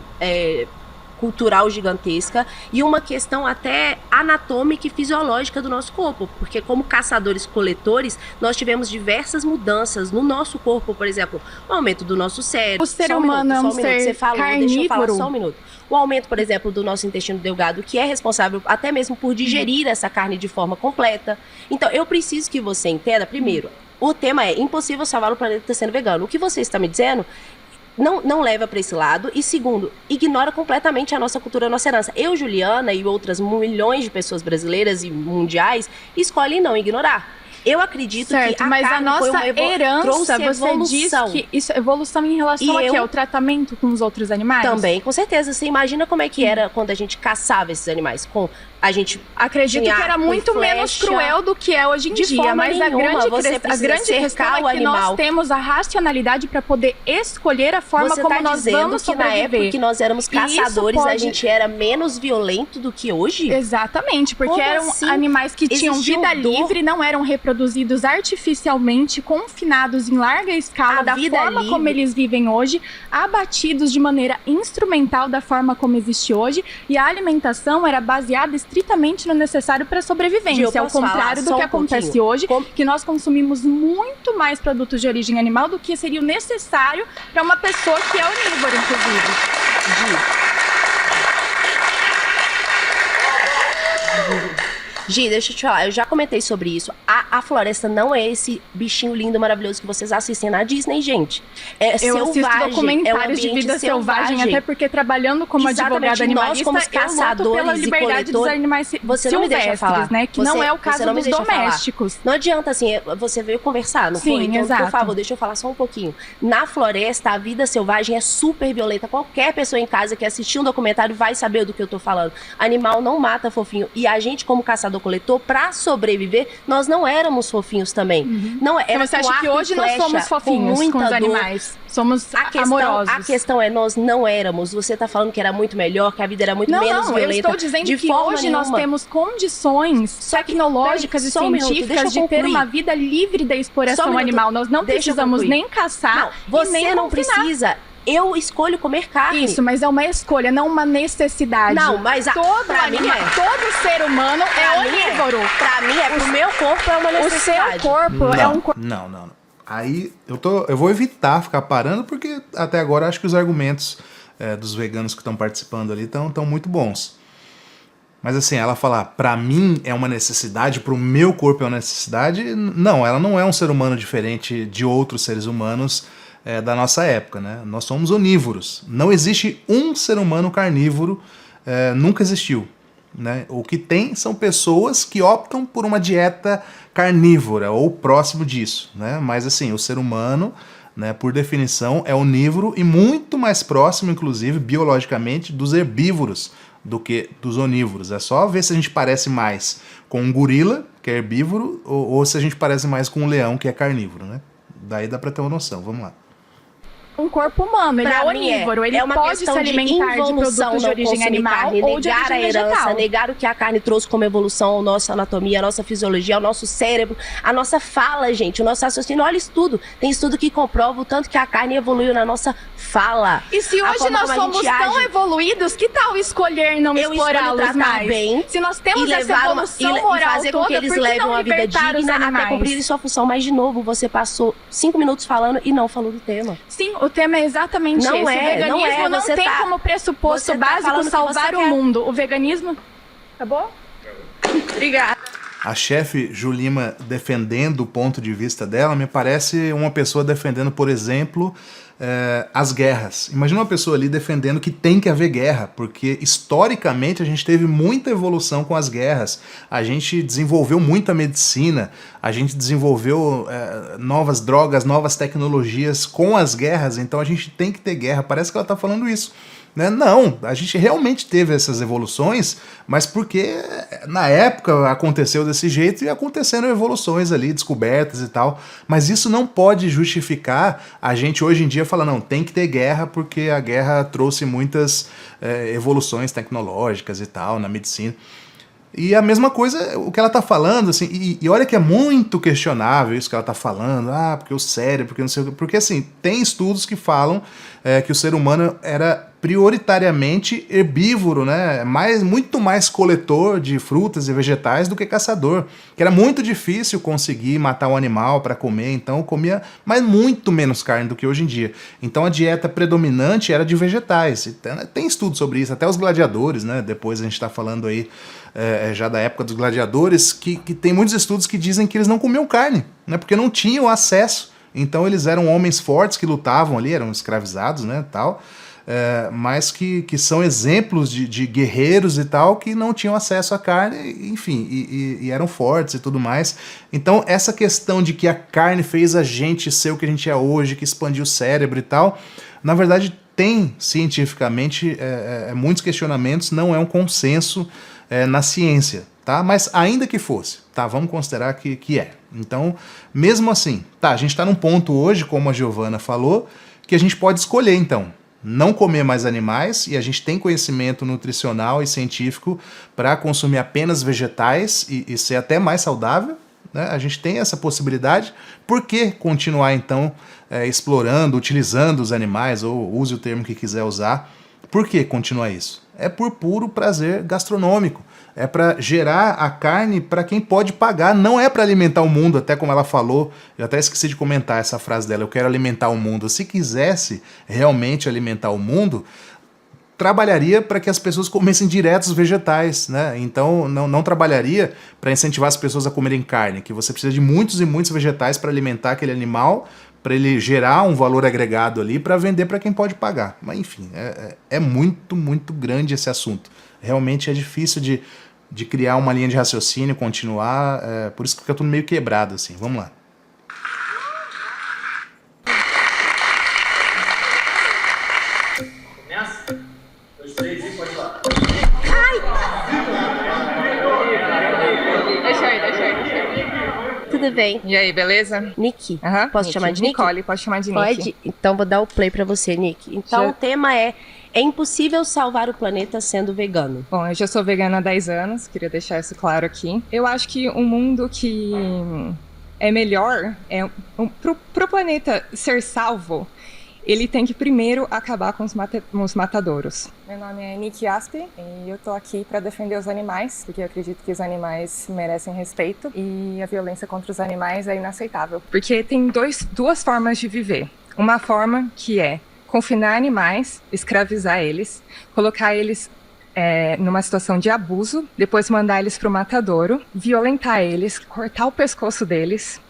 cultural gigantesca e uma questão até anatômica e fisiológica do nosso corpo, porque como caçadores-coletores, nós tivemos diversas mudanças no nosso corpo, por exemplo, o aumento do nosso cérebro. O ser humano é um ser Você falou, carnívoro. deixa eu falar só um minuto. O aumento, por exemplo, do nosso intestino delgado, que é responsável até mesmo por digerir essa carne de forma completa. Então, eu preciso que você entenda, primeiro, o tema é impossível salvar o planeta sendo vegano. O que você está me dizendo não leva para esse lado. E segundo, ignora completamente a nossa cultura, a nossa herança. Eu, Juliana e outras milhões de pessoas brasileiras e mundiais escolhem não ignorar. Eu acredito que a mas carne a nossa foi herança, você diz que isso é evolução em relação a quê? Ao tratamento com os outros animais? Também, com certeza. Você imagina como é que era quando a gente caçava esses animais? Acredito que era muito menos cruel do que é hoje em dia, mas a grande questão é que nós temos a racionalidade para poder escolher a forma como nós vamos sobreviver. Na época que nós éramos caçadores, a gente era menos violento do que hoje? Exatamente, porque eram animais que tinham vida livre, não eram reproduzidos artificialmente, confinados em larga escala da forma como eles vivem hoje, abatidos de maneira instrumental da forma como existe hoje, e a alimentação era baseada estritamente no necessário para a sobrevivência, ao contrário do que acontece hoje, que nós consumimos muito mais produtos de origem animal do que seria necessário para uma pessoa que é onívora, inclusive. Gi, deixa eu te falar, eu já comentei sobre isso. A floresta não é esse bichinho lindo, maravilhoso que vocês assistem na Disney, gente. É eu assisto documentários de vida selvagem, até porque trabalhando como advogada animalista, nós, como caçadores pela liberdade dos animais silvestres, não me deixa falar, né? Que não é o caso dos domésticos. Não adianta, assim, você veio conversar, não foi? Então, exato. Por favor, deixa eu falar só um pouquinho. Na floresta, a vida selvagem é super violenta. Qualquer pessoa em casa que assistir um documentário vai saber do que eu tô falando. Animal não mata fofinho. E a gente, como caçador-coletor, pra sobreviver, nós não éramos fofinhos também. Não, você acha que hoje nós somos fofinhos com os animais? Somos amorosos. A questão é, nós não éramos. Você tá falando que era muito melhor, que a vida era muito menos violenta. Eu estou dizendo que hoje nós temos condições tecnológicas e científicas de ter uma vida livre da exploração animal. Nós não precisamos nem caçar e nem não precisa. Eu escolho comer carne. Isso, mas é uma escolha, não uma necessidade. Não, mas todo ser humano é onívoro. Pra mim, pro meu corpo é uma necessidade. O seu corpo é um corpo. Não. Aí eu vou evitar ficar parando, porque até agora acho que os argumentos dos veganos que estão participando ali estão muito bons. Mas assim, ela falar, pra mim é uma necessidade, pro meu corpo é uma necessidade, não, ela não é um ser humano diferente de outros seres humanos da nossa época, né? Nós somos onívoros. Não existe um ser humano carnívoro, nunca existiu. Né? O que tem são pessoas que optam por uma dieta carnívora ou próximo disso, né? Mas assim, o ser humano, né, por definição, é onívoro e muito mais próximo, inclusive, biologicamente, dos herbívoros do que dos onívoros. É só ver se a gente parece mais com um gorila, que é herbívoro, ou se a gente parece mais com um leão, que é carnívoro, né? Daí dá pra ter uma noção. Vamos lá. um corpo humano, ele é onívoro, ele pode se alimentar de produtos de origem animal ou de origem vegetal. Negar a herança, negar o que a carne trouxe como evolução, a nossa anatomia, a nossa fisiologia, o nosso cérebro, a nossa fala, gente, o nosso raciocínio. Olha estudo, tem estudo que comprova o tanto que a carne evoluiu na nossa fala. E se hoje nós somos tão evoluídos, que tal escolher não explorá-los mais? Bem, se nós temos essa evolução moral e fazer com que eles levem uma vida digna até cumprirem sua função. Mas, de novo, você passou 5 minutos falando e não falou do tema. Sim, o tema é exatamente esse. O veganismo não tem como pressuposto básico salvar o mundo. O veganismo... Acabou? Obrigada. A chefe Julima defendendo o ponto de vista dela me parece uma pessoa defendendo, por exemplo, as guerras. Imagina uma pessoa ali defendendo que tem que haver guerra, porque historicamente a gente teve muita evolução com as guerras. A gente desenvolveu muita medicina, a gente desenvolveu novas drogas, novas tecnologias com as guerras, então a gente tem que ter guerra. Parece que ela está falando isso. Não, a gente realmente teve essas evoluções, mas porque na época aconteceu desse jeito e aconteceram evoluções ali, descobertas e tal, mas isso não pode justificar a gente hoje em dia falar, não, tem que ter guerra porque a guerra trouxe muitas evoluções tecnológicas e tal na medicina. E a mesma coisa, o que ela tá falando, assim, e olha que é muito questionável isso que ela tá falando, porque o cérebro, porque não sei o que, porque assim, tem estudos que falam que o ser humano era prioritariamente herbívoro, né, muito mais coletor de frutas e vegetais do que caçador, que era muito difícil conseguir matar um animal para comer, então comia mas muito menos carne do que hoje em dia. Então a dieta predominante era de vegetais, tem estudos sobre isso, até os gladiadores, né, depois a gente tá falando aí já da época dos gladiadores, que tem muitos estudos que dizem que eles não comiam carne, né, porque não tinham acesso, então eles eram homens fortes que lutavam ali, eram escravizados, né, tal, mas que são exemplos de guerreiros e tal, que não tinham acesso à carne, enfim, e eram fortes e tudo mais. Então essa questão de que a carne fez a gente ser o que a gente é hoje, que expandiu o cérebro e tal, na verdade tem cientificamente muitos questionamentos, não é um consenso na ciência, tá? Mas ainda que fosse, tá? Vamos considerar que é. Então, mesmo assim, tá, a gente está num ponto hoje, como a Giovana falou, que a gente pode escolher, então, não comer mais animais, e a gente tem conhecimento nutricional e científico para consumir apenas vegetais e ser até mais saudável, né? A gente tem essa possibilidade. Por que continuar, então, explorando, utilizando os animais, ou use o termo que quiser usar? Por que continuar isso? É por puro prazer gastronômico. É para gerar a carne para quem pode pagar, não é para alimentar o mundo, até como ela falou, eu até esqueci de comentar essa frase dela, eu quero alimentar o mundo. Se quisesse realmente alimentar o mundo, trabalharia para que as pessoas comessem direto os vegetais, né? Então não trabalharia para incentivar as pessoas a comerem carne, que você precisa de muitos e muitos vegetais para alimentar aquele animal, para ele gerar um valor agregado ali para vender para quem pode pagar. Mas enfim, é muito, muito grande esse assunto. Realmente é difícil de criar uma linha de raciocínio, continuar, por isso que fica tudo meio quebrado assim. Vamos lá. Começa? 2, 3 e pode ir lá. Deixa aí. Tudo bem. E aí, beleza? Nick. Posso Nick. Chamar de Nick? Nicole, pode chamar de Nick. Pode? Então vou dar o play pra você, Nick. Então o tema é impossível salvar o planeta sendo vegano. Bom, eu já sou vegana há 10 anos, queria deixar isso claro aqui. Eu acho que um mundo que é melhor, pro planeta ser salvo, ele tem que primeiro acabar com os matadouros. Meu nome é Nick Aspe e eu tô aqui para defender os animais, porque eu acredito que os animais merecem respeito e a violência contra os animais é inaceitável. Porque tem duas formas de viver. Uma forma que é confinar animais, escravizar eles, colocar eles numa situação de abuso, depois mandar eles pro matadouro, violentar eles, cortar o pescoço deles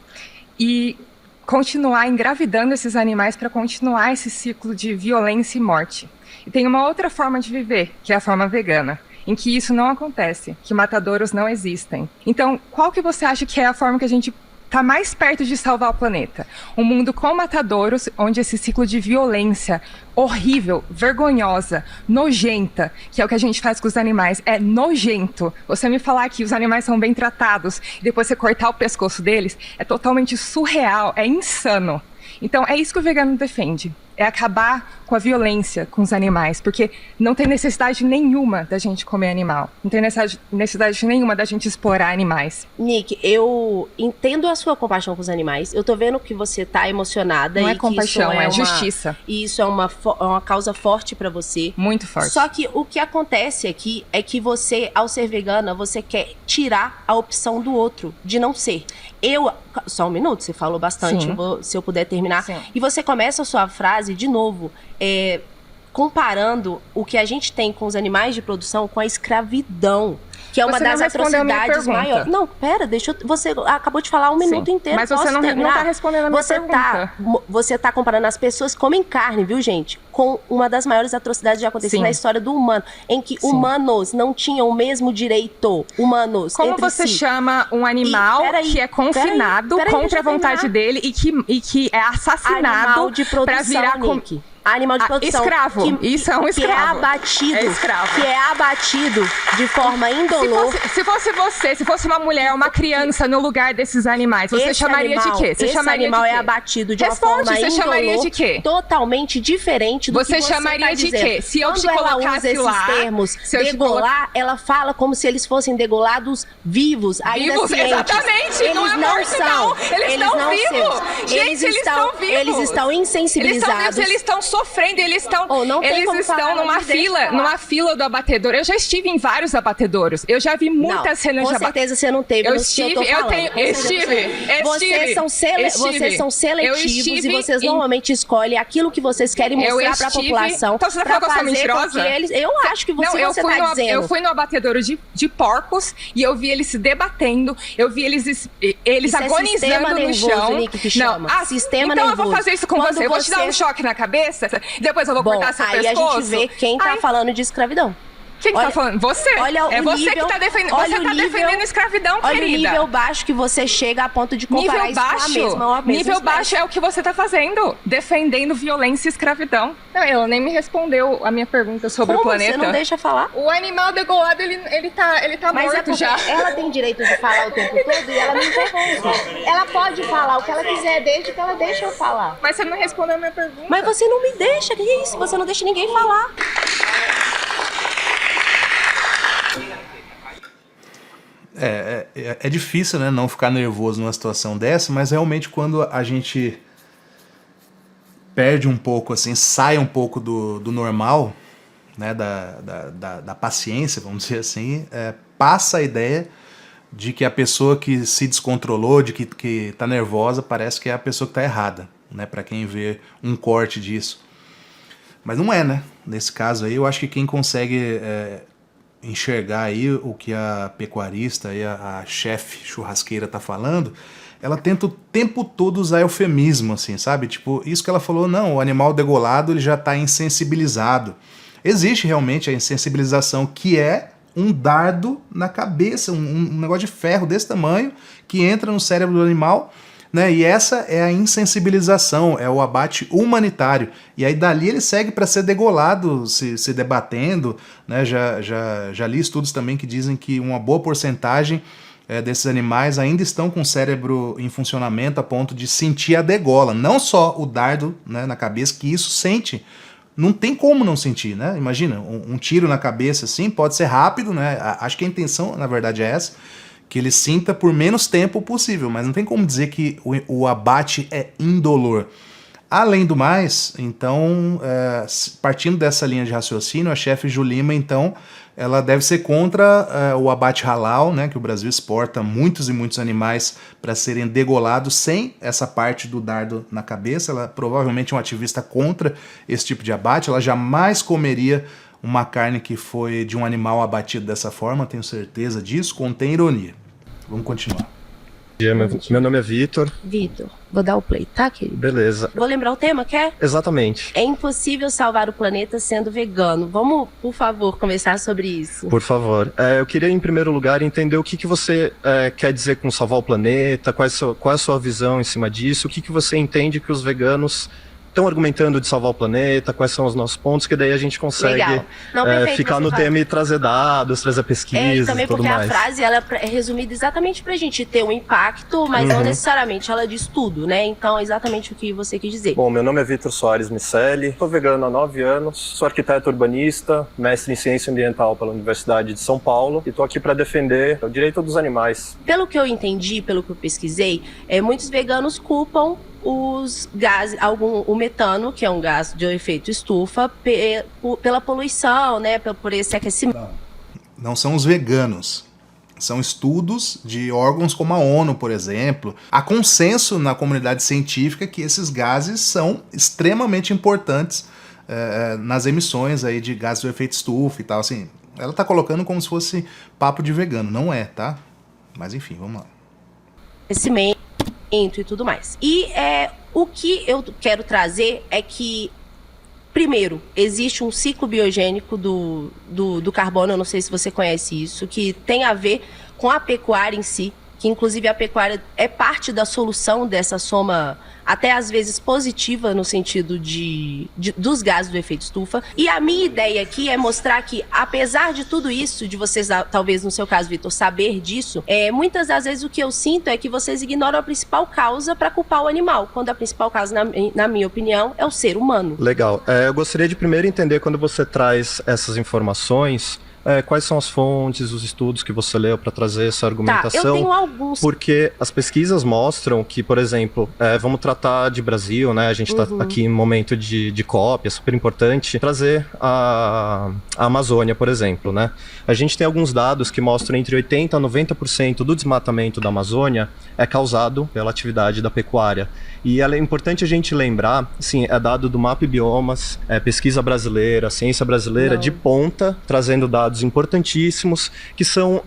e continuar engravidando esses animais para continuar esse ciclo de violência e morte. E tem uma outra forma de viver, que é a forma vegana, em que isso não acontece, que matadouros não existem. Então, qual que você acha que é a forma que a gente está mais perto de salvar o planeta? Um mundo com matadouros, onde esse ciclo de violência horrível, vergonhosa, nojenta, que é o que a gente faz com os animais, é nojento. Você me falar que os animais são bem tratados e depois você cortar o pescoço deles, é totalmente surreal, é insano. Então é isso que o vegano defende. é acabar com a violência com os animais, porque não tem necessidade nenhuma da gente comer animal, não tem necessidade nenhuma da gente explorar animais. Nick, eu entendo a sua compaixão com os animais, eu tô vendo que você tá emocionada. Não e é compaixão, que isso justiça. E isso é uma causa forte pra você. Muito forte. Só que o que acontece aqui é que você, ao ser vegana, você quer tirar a opção do outro, de não ser. Só um minuto, você falou bastante, se eu puder terminar. Sim. E você começa a sua frase, de novo, comparando o que a gente tem com os animais de produção com a escravidão, que é uma das atrocidades maiores. Não, pera, você acabou de falar um minuto inteiro. Mas você não tá respondendo a minha pergunta. Você tá comparando as pessoas que comem carne, viu, gente? Com uma das maiores atrocidades que já aconteceu na história do humano, em que humanos não tinham o mesmo direito. Humanos. Como você chama um animal que é confinado contra a vontade dele e que é assassinado para virar animal de produção. Escravo. Isso é um escravo. Que é abatido. É escravo. Que é abatido de forma indolor. Se fosse uma mulher, uma criança no lugar desses animais, você chamaria de quê? Esse animal é abatido de uma forma indolor. Você chamaria de quê? Totalmente diferente do que você chamaria tá de dizendo. quê? Se eu te Quando ela colocasse usa esses lá, termos, degolar, ela fala como se eles fossem degolados vivos, ainda vivos, cientes. exatamente. Eles não é morto, são. não. Eles estão vivos. São. Gente, eles estão vivos. Eles estão insensibilizados. Eles estão sofrendo, eles estão numa fila do abatedor. Eu já estive em vários abatedouros. Eu já vi muitas cenas de abatedor. Com certeza você não teve. Vocês são seletivos e vocês normalmente escolhem aquilo que vocês querem mostrar pra população. Então você tá falando que eu sou mentirosa? Eu acho que você tá dizendo. Eu fui no abatedouro de porcos e eu vi eles se debatendo, eu vi eles agonizando no chão. Sistema então nervoso. Eu vou fazer isso com você. Eu vou te dar um choque na cabeça, depois eu vou cortar seu pescoço. Aí a gente vê quem tá falando de escravidão. Quem tá falando? Você. É você que tá defendendo. Você tá defendendo escravidão, querida. Olha o nível baixo que você chega a ponto de comparar isso com a mesma nível baixo é o que você tá fazendo. Defendendo violência e escravidão. Não, ela nem me respondeu a minha pergunta sobre o planeta. Você não deixa falar? O animal degolado, ele tá morto já. Ela tem direito de falar o tempo todo e ela me interrompe. Ela pode falar o que ela quiser desde que ela deixe eu falar. Mas você não respondeu a minha pergunta. Mas você não me deixa, que é isso? Você não deixa ninguém falar. É difícil, né, não ficar nervoso numa situação dessa, mas realmente quando a gente perde um pouco, assim, sai um pouco do normal, né, da paciência, vamos dizer assim, passa a ideia de que a pessoa que se descontrolou, de que tá nervosa, parece que é a pessoa que tá errada, né, para quem vê um corte disso. Mas não é, né? Nesse caso aí, eu acho que quem consegue enxergar aí o que a pecuarista e a chefe churrasqueira tá falando, ela tenta o tempo todo usar eufemismo, assim, sabe? Tipo, isso que ela falou, não, o animal degolado ele já tá insensibilizado. Existe realmente a insensibilização, que é um dardo na cabeça, um negócio de ferro desse tamanho, que entra no cérebro do animal, né? E essa é a insensibilização, é o abate humanitário. E aí dali ele segue para ser degolado, se debatendo, né? Já li estudos também que dizem que uma boa porcentagem desses animais ainda estão com o cérebro em funcionamento a ponto de sentir a degola. Não só o dardo, né, na cabeça, que isso sente. Não tem como não sentir, né? Imagina, um tiro na cabeça assim, pode ser rápido, né? Acho que a intenção, na verdade, é essa, que ele sinta por menos tempo possível, mas não tem como dizer que o abate é indolor. Além do mais, então, partindo dessa linha de raciocínio, a chefe Julima, então, ela deve ser contra o abate halal, né, que o Brasil exporta muitos e muitos animais para serem degolados sem essa parte do dardo na cabeça. Ela provavelmente é uma ativista contra esse tipo de abate, ela jamais comeria uma carne que foi de um animal abatido dessa forma, tenho certeza disso, contém ironia. Vamos continuar. Meu nome é Vitor. Vitor, vou dar o play, tá, querido? Beleza. Vou lembrar o tema, quer? Exatamente. É impossível salvar o planeta sendo vegano. Vamos, por favor, conversar sobre isso. Por favor. Eu queria, em primeiro lugar, entender o que você quer dizer com salvar o planeta, qual é a sua visão em cima disso, o que você entende que os veganos estão argumentando de salvar o planeta, quais são os nossos pontos, que daí a gente consegue ficar no tema e trazer dados, trazer pesquisas também e tudo porque mais. A frase ela é resumida exatamente pra gente ter um impacto, mas não necessariamente ela diz tudo, né? Então é exatamente o que você quis dizer. Bom, meu nome é Vitor Soares Miceli, sou vegano há 9 anos, sou arquiteto urbanista, mestre em ciência ambiental pela Universidade de São Paulo e estou aqui para defender o direito dos animais. Pelo que eu entendi, pelo que eu pesquisei, muitos veganos culpam os gases, o metano, que é um gás de efeito estufa, pela poluição, né, por esse aquecimento. Não são os veganos. São estudos de órgãos como a ONU, por exemplo. Há consenso na comunidade científica que esses gases são extremamente importantes nas emissões aí de gases do efeito estufa e tal. Assim, ela tá colocando como se fosse papo de vegano. Não é, tá? Mas enfim, vamos lá. Aquecimento e tudo mais. E o que eu quero trazer é que, primeiro, existe um ciclo biogênico do carbono, eu não sei se você conhece isso, que tem a ver com a pecuária em si, que inclusive a pecuária é parte da solução dessa soma, até às vezes positiva no sentido dos gases do efeito estufa. E a minha ideia aqui é mostrar que, apesar de tudo isso, de vocês, talvez no seu caso, Vitor, saber disso, muitas das vezes o que eu sinto é que vocês ignoram a principal causa para culpar o animal, quando a principal causa, na minha opinião, é o ser humano. Legal. Eu gostaria de primeiro entender, quando você traz essas informações, quais são as fontes, os estudos que você leu para trazer essa argumentação? Tá, eu tenho alguns. Porque as pesquisas mostram que, por exemplo, vamos tratar de Brasil, né? A gente está aqui em momento de COP, é super importante trazer a Amazônia, por exemplo, né? A gente tem alguns dados que mostram entre 80% a 90% do desmatamento da Amazônia é causado pela atividade da pecuária. E é importante a gente lembrar, sim, é dado do MAP Biomas, pesquisa brasileira, ciência brasileira de ponta, trazendo dados importantíssimos que são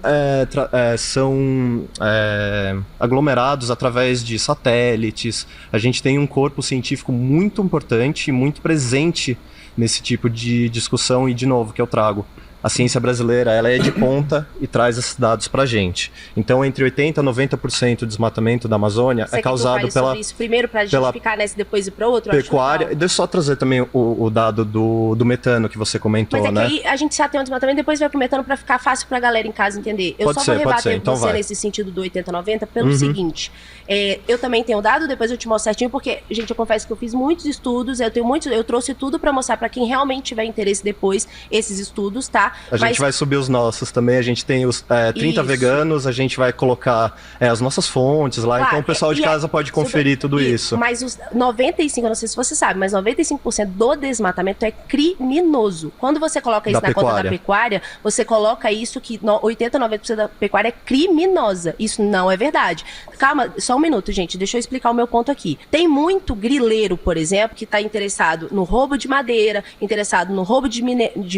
aglomerados através de satélites. A gente tem um corpo científico muito importante e muito presente nesse tipo de discussão e, de novo, que eu trago. A ciência brasileira, ela é de ponta e traz esses dados pra gente. Então, entre 80% a 90% do desmatamento da Amazônia é causado pela... Isso primeiro pra gente ficar nesse depois e para outro? Pecuária. Deixa eu só trazer também o dado do metano que você comentou, né? Mas que aí a gente já tem um desmatamento, depois vai pro metano pra ficar fácil pra galera em casa entender. Eu vou rebater então você nesse sentido do 80% a 90% pelo seguinte. Eu também tenho dado, depois eu te mostro certinho, porque, gente, eu confesso que eu fiz muitos estudos, eu trouxe tudo pra mostrar pra quem realmente tiver interesse depois, esses estudos, tá? A gente vai subir os nossos também, a gente tem os 30 veganos, a gente vai colocar as nossas fontes lá, então o pessoal de casa pode conferir tudo isso. Mas os 95%, eu não sei se você sabe, mas 95% do desmatamento é criminoso. Quando você coloca isso na conta da pecuária, você coloca isso que 80%, 90% da pecuária é criminosa. Isso não é verdade. Calma, só um minuto, gente, deixa eu explicar o meu ponto aqui. Tem muito grileiro, por exemplo, que está interessado no roubo de madeira, interessado no roubo de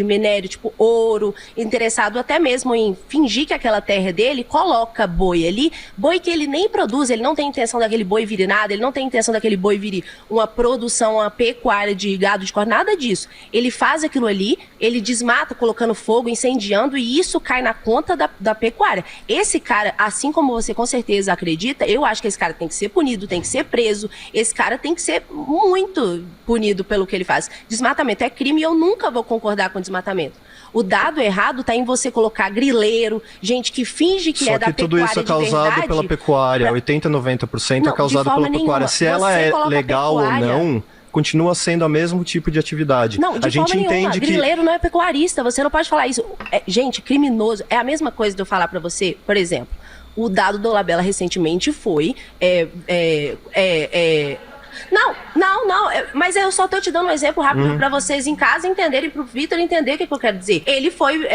minério, tipo ouro, interessado até mesmo em fingir que aquela terra é dele, coloca boi ali, boi que ele nem produz, ele não tem intenção daquele boi virar nada, ele não tem intenção daquele boi virar uma produção, uma pecuária de gado de corte, nada disso. Ele faz aquilo ali, ele desmata colocando fogo, incendiando, e isso cai na conta da pecuária. Esse cara, assim como você com certeza acredita, eu acho que esse cara tem que ser punido, tem que ser preso, esse cara tem que ser muito punido pelo que ele faz. Desmatamento é crime e eu nunca vou concordar com desmatamento. O dado errado tá em você colocar grileiro, gente que finge que é da pecuária de verdade. Só que tudo isso é causado pela pecuária, 80%, 90% é causado pela pecuária. Se ela é legal ou não, continua sendo o mesmo tipo de atividade. Não, de forma nenhuma. Grileiro não é pecuarista, você não pode falar isso. Gente, criminoso. É a mesma coisa de eu falar pra você, por exemplo, o dado do Labella recentemente foi... Não, mas eu só tô te dando um exemplo rápido pra vocês em casa entenderem, pro Vitor entender o que eu quero dizer. Ele foi,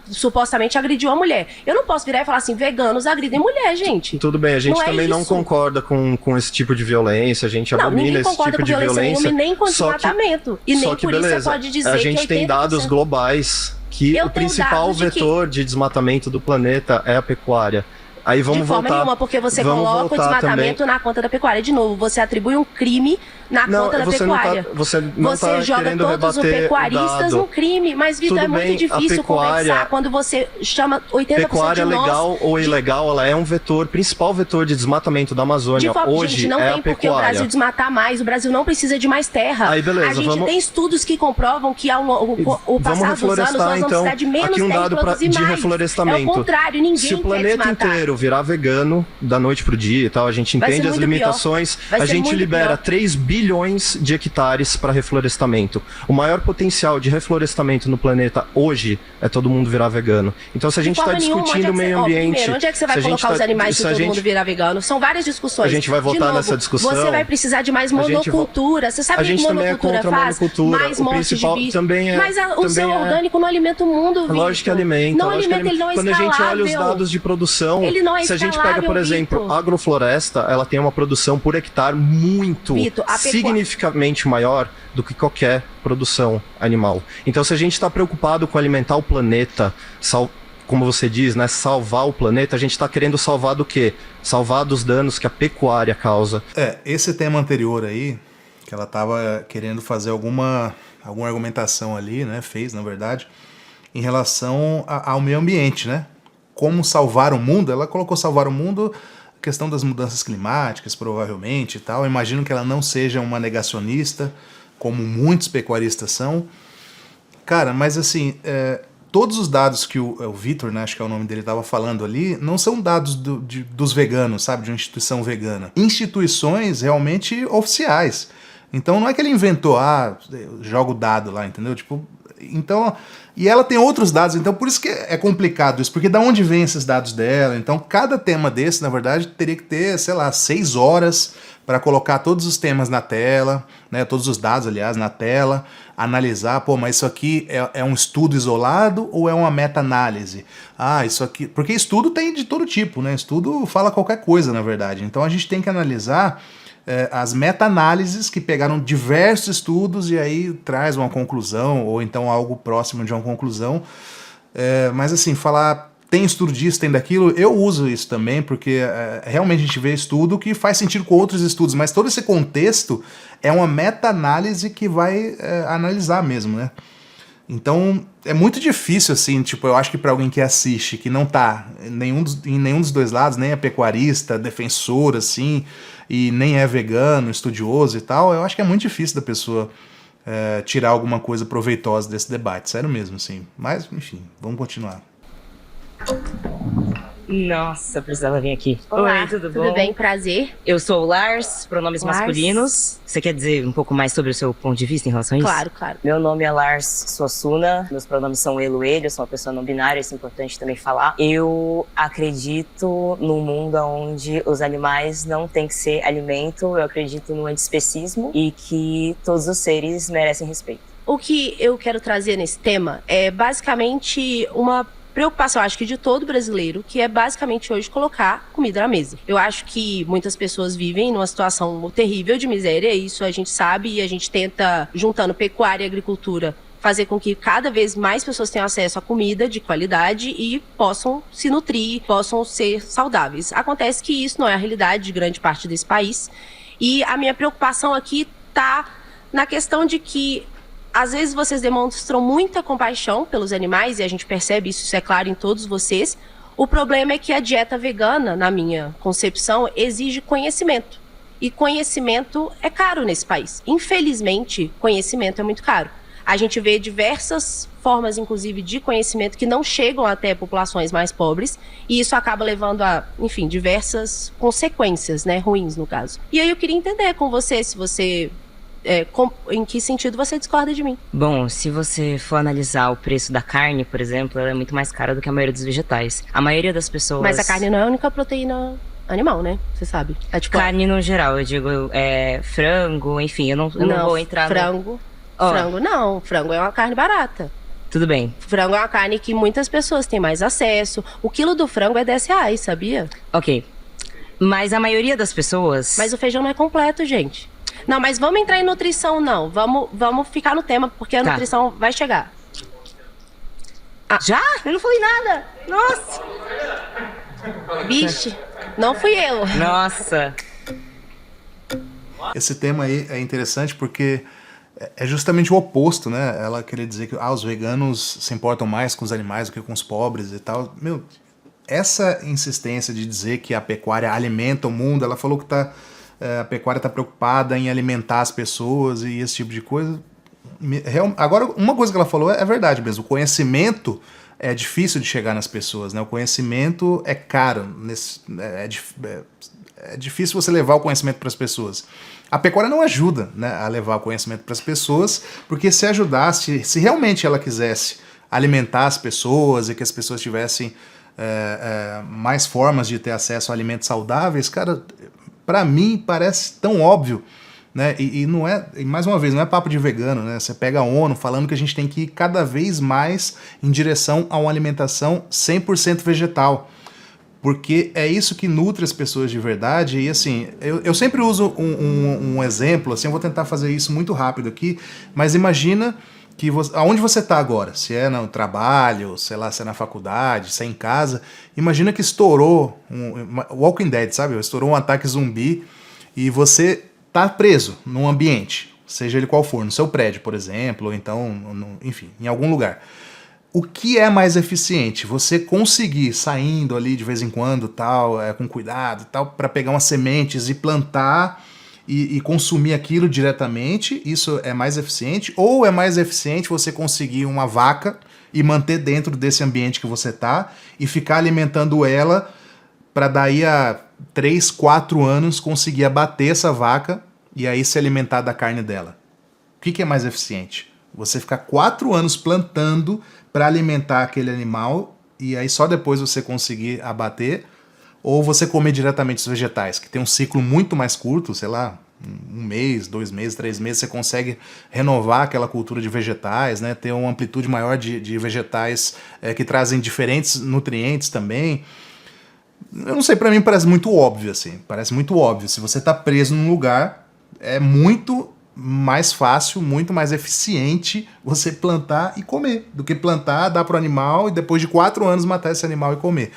supostamente agrediu a mulher. Eu não posso virar e falar assim, veganos agridem mulher, gente. Tudo bem, a gente também não concorda com esse tipo de violência, a gente abomina esse tipo de violência. Nem com desmatamento. E nem por isso você pode dizer que a gente tem dados globais que o principal vetor de desmatamento do planeta é a pecuária. Aí vamos de forma nenhuma, porque você coloca o desmatamento na conta da pecuária. De novo, você atribui um crime na conta da pecuária. Você joga todos os pecuaristas no crime, mas, Vitor, é muito difícil conversar quando você chama 80% pecuária de nós... legal ou ilegal, ela é um vetor, principal vetor de desmatamento da Amazônia. Hoje gente, não é tem a por que o pecuária. Brasil desmatar mais, o Brasil não precisa de mais terra. Aí, beleza, a gente tem estudos que comprovam que o passar dos anos nós vamos precisar de menos aqui um terra dado e produzir de mais. reflorestamento. É o contrário, ninguém Se o quer planeta desmatar. inteiro virar vegano da noite pro dia e tal, a gente Vai ser entende as muito limitações, a gente libera 3 bilhões de hectares para reflorestamento. O maior potencial de reflorestamento no planeta hoje é todo mundo virar vegano. Então, se a gente está discutindo o meio ambiente... Primeiro, onde é que você vai colocar os animais se todo mundo virar vegano? São várias discussões. A gente vai voltar nessa discussão. Você vai precisar de mais monocultura. Você sabe o que monocultura faz? Mais morte de bicho. Mas o seu orgânico não alimenta o mundo, Vitor. Lógico que alimenta. Não alimenta, ele não é Quando escalável. a gente olha os dados de produção, ele não é se a gente pega, por exemplo, Vitor. a agrofloresta, ela tem uma produção por hectare muito significativamente maior do que qualquer produção animal. Então, se a gente está preocupado com alimentar o planeta, como você diz, né, salvar o planeta, a gente está querendo salvar do quê? Salvar dos danos que a pecuária causa. Esse tema anterior aí, que ela estava querendo fazer alguma argumentação ali, né, fez, na verdade, em relação ao meio ambiente, né? Como salvar o mundo, ela colocou salvar o mundo, questão das mudanças climáticas, provavelmente, e tal. Eu imagino que ela não seja uma negacionista, como muitos pecuaristas são. Cara, mas assim, todos os dados que o Vitor, né, acho que é o nome dele, estava falando ali, não são dados dos veganos, sabe, de uma instituição vegana. Instituições realmente oficiais. Então não é que ele inventou, joga o dado lá, entendeu? Tipo, então... E ela tem outros dados, então por isso que é complicado isso, porque da onde vem esses dados dela? Então cada tema desse, na verdade, teria que ter, sei lá, 6 horas para colocar todos os temas na tela, né, todos os dados, aliás, na tela, analisar, mas isso aqui é um estudo isolado ou é uma meta-análise? Isso aqui... Porque estudo tem de todo tipo, né? Estudo fala qualquer coisa, na verdade. Então a gente tem que analisar as meta-análises que pegaram diversos estudos e aí traz uma conclusão, ou então algo próximo de uma conclusão. Mas assim, falar tem estudo disso, tem daquilo, eu uso isso também, porque realmente a gente vê estudo que faz sentido com outros estudos, mas todo esse contexto é uma meta-análise que vai analisar mesmo, né? Então, é muito difícil, assim, tipo, eu acho que para alguém que assiste, que não tá em nenhum dos dois lados, nem é pecuarista, defensor, assim, e nem é vegano, estudioso e tal, eu acho que é muito difícil da pessoa tirar alguma coisa proveitosa desse debate, sério mesmo, assim. Mas, enfim, vamos continuar. Nossa, precisava vir aqui. Olá, oi, tudo bom? Tudo bem, prazer. Eu sou o Lars, pronomes Lars. masculinos. Você quer dizer um pouco mais sobre o seu ponto de vista em relação a isso? Claro, claro. Meu nome é Lars Suassuna, meus pronomes são ele, eu sou uma pessoa não binária, isso é importante também falar. Eu acredito num mundo onde os animais não têm que ser alimento, eu acredito no antiespecismo e que todos os seres merecem respeito. O que eu quero trazer nesse tema é basicamente uma preocupação, acho que de todo brasileiro, que é basicamente hoje colocar comida na mesa. Eu acho que muitas pessoas vivem numa situação terrível de miséria, isso a gente sabe, e a gente tenta, juntando pecuária e agricultura, fazer com que cada vez mais pessoas tenham acesso a comida de qualidade e possam se nutrir, possam ser saudáveis. Acontece que isso não é a realidade de grande parte desse país, e a minha preocupação aqui está na questão de que às vezes vocês demonstram muita compaixão pelos animais, e a gente percebe isso é claro em todos vocês. O problema é que a dieta vegana, na minha concepção, exige conhecimento. E conhecimento é caro nesse país. Infelizmente, conhecimento é muito caro. A gente vê diversas formas, inclusive, de conhecimento que não chegam até populações mais pobres, e isso acaba levando a, enfim, diversas consequências, né, ruins no caso. E aí eu queria entender com você, se você... em que sentido você discorda de mim? Bom, se você for analisar o preço da carne, por exemplo, ela é muito mais cara do que a maioria dos vegetais. A maioria das pessoas... Mas a carne não é a única proteína animal, né? Você sabe. Tipo... Carne no geral, eu digo frango, enfim, eu não vou entrar frango. Frango não, frango é uma carne barata. Tudo bem. Frango é uma carne que muitas pessoas têm mais acesso. O quilo do frango é R$10, sabia? Ok. Mas a maioria das pessoas... Mas o feijão não é completo, gente. Não, mas vamos entrar em nutrição, não. Vamos ficar no tema, porque a nutrição vai chegar. Já? Eu não falei nada. Nossa. Vixe, não fui eu. Nossa. Esse tema aí é interessante porque é justamente o oposto, né? Ela queria dizer que os veganos se importam mais com os animais do que com os pobres e tal. Meu, essa insistência de dizer que a pecuária alimenta o mundo, ela falou que a pecuária está preocupada em alimentar as pessoas e esse tipo de coisa. Agora, uma coisa que ela falou é verdade mesmo. O conhecimento é difícil de chegar nas pessoas, né? O conhecimento é caro. É difícil você levar o conhecimento para as pessoas. A pecuária não ajuda, né, a levar o conhecimento para as pessoas, porque se ajudasse, se realmente ela quisesse alimentar as pessoas e que as pessoas tivessem mais formas de ter acesso a alimentos saudáveis, cara, para mim parece tão óbvio, né? E não é, e mais uma vez, não é papo de vegano, né? Você pega a ONU falando que a gente tem que ir cada vez mais em direção a uma alimentação 100% vegetal, porque é isso que nutre as pessoas de verdade. E assim, eu sempre uso um exemplo, assim, eu vou tentar fazer isso muito rápido aqui, mas imagina que aonde você está agora, se é no trabalho, sei lá, se é na faculdade, se é em casa, imagina que estourou Walking Dead, sabe? Estourou um ataque zumbi e você tá preso num ambiente, seja ele qual for, no seu prédio, por exemplo, ou então, enfim, em algum lugar. O que é mais eficiente? Você conseguir saindo ali de vez em quando, tal, com cuidado, tal, para pegar umas sementes e plantar e consumir aquilo diretamente, isso é mais eficiente? Ou é mais eficiente você conseguir uma vaca e manter dentro desse ambiente que você tá e ficar alimentando ela para daí a 3, 4 anos conseguir abater essa vaca e aí se alimentar da carne dela? O que é mais eficiente? Você ficar 4 anos plantando para alimentar aquele animal e aí só depois você conseguir abater, ou você comer diretamente os vegetais, que tem um ciclo muito mais curto, sei lá, 1 mês, 2 meses, 3 meses, você consegue renovar aquela cultura de vegetais, né? Ter uma amplitude maior de vegetais que trazem diferentes nutrientes também. Eu não sei, para mim parece muito óbvio, assim, parece muito óbvio. Se você tá preso num lugar, é muito mais fácil, muito mais eficiente você plantar e comer, do que plantar, dar pro animal e depois de 4 anos matar esse animal e comer.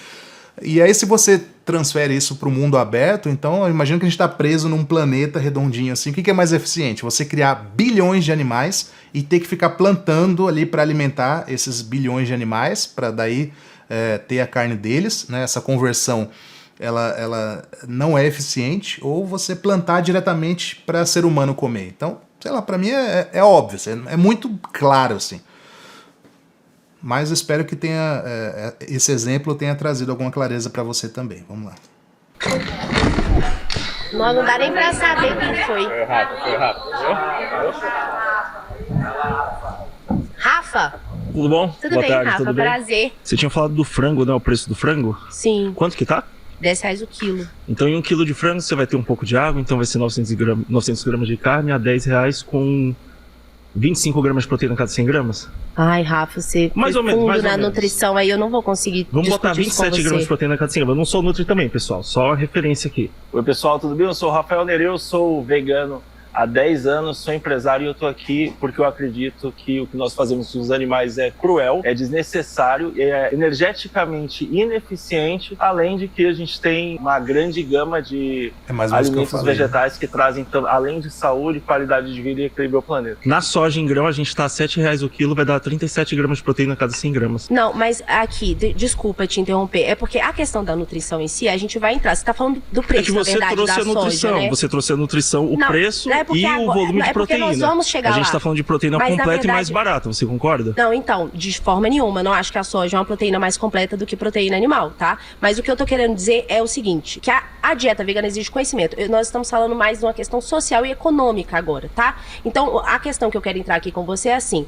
E aí se você transfere isso para o mundo aberto, então imagina que a gente está preso num planeta redondinho assim, o que é mais eficiente? Você criar bilhões de animais e ter que ficar plantando ali para alimentar esses bilhões de animais, para daí ter a carne deles, né? Essa conversão ela não é eficiente, ou você plantar diretamente para ser humano comer. Então, sei lá, para mim é óbvio, é muito claro assim. Mas eu espero que esse exemplo tenha trazido alguma clareza para você também. Vamos lá. Não dá nem para saber quem foi. Foi rápido. Rafa? Tudo bom? Tudo Boa bem, tarde, Rafa, tudo bem? prazer. Você tinha falado do frango, né? O preço do frango? Sim. Quanto que tá? R$10 o quilo. Então em 1 quilo de frango você vai ter um pouco de água, então vai ser 900 gramas de carne a R$10 com 25 gramas de proteína a cada 100 gramas? Ai, Rafa, você mais ou menos, na nutrição aí, eu não vou conseguir. Vamos botar 27 gramas de proteína a cada 100 gramas. Eu não sou nutri também, pessoal, só referência aqui. Oi, pessoal, tudo bem? Eu sou o Rafael Nereu, sou vegano há 10 anos, sou empresário e eu tô aqui porque eu acredito que o que nós fazemos com os animais é cruel, é desnecessário, é energeticamente ineficiente, além de que a gente tem uma grande gama de alimentos vegetais que trazem, além de saúde, qualidade de vida e equilíbrio ao planeta. Na soja em grão a gente tá a R$7 o quilo, vai dar 37 gramas de proteína a cada 100 gramas. Não, mas aqui, desculpa te interromper, é porque a questão da nutrição em si, a gente vai entrar, você tá falando do preço, na verdade, da soja, né? Você trouxe a nutrição, o preço e o volume de proteína. Nós vamos chegar a gente tá falando de proteína completa e mais barata, você concorda? Não, então, de forma nenhuma, não acho que a soja é uma proteína mais completa do que proteína animal, tá? Mas o que eu tô querendo dizer é o seguinte, que a dieta vegana exige conhecimento. Nós estamos falando mais de uma questão social e econômica agora, tá? Então, a questão que eu quero entrar aqui com você é assim,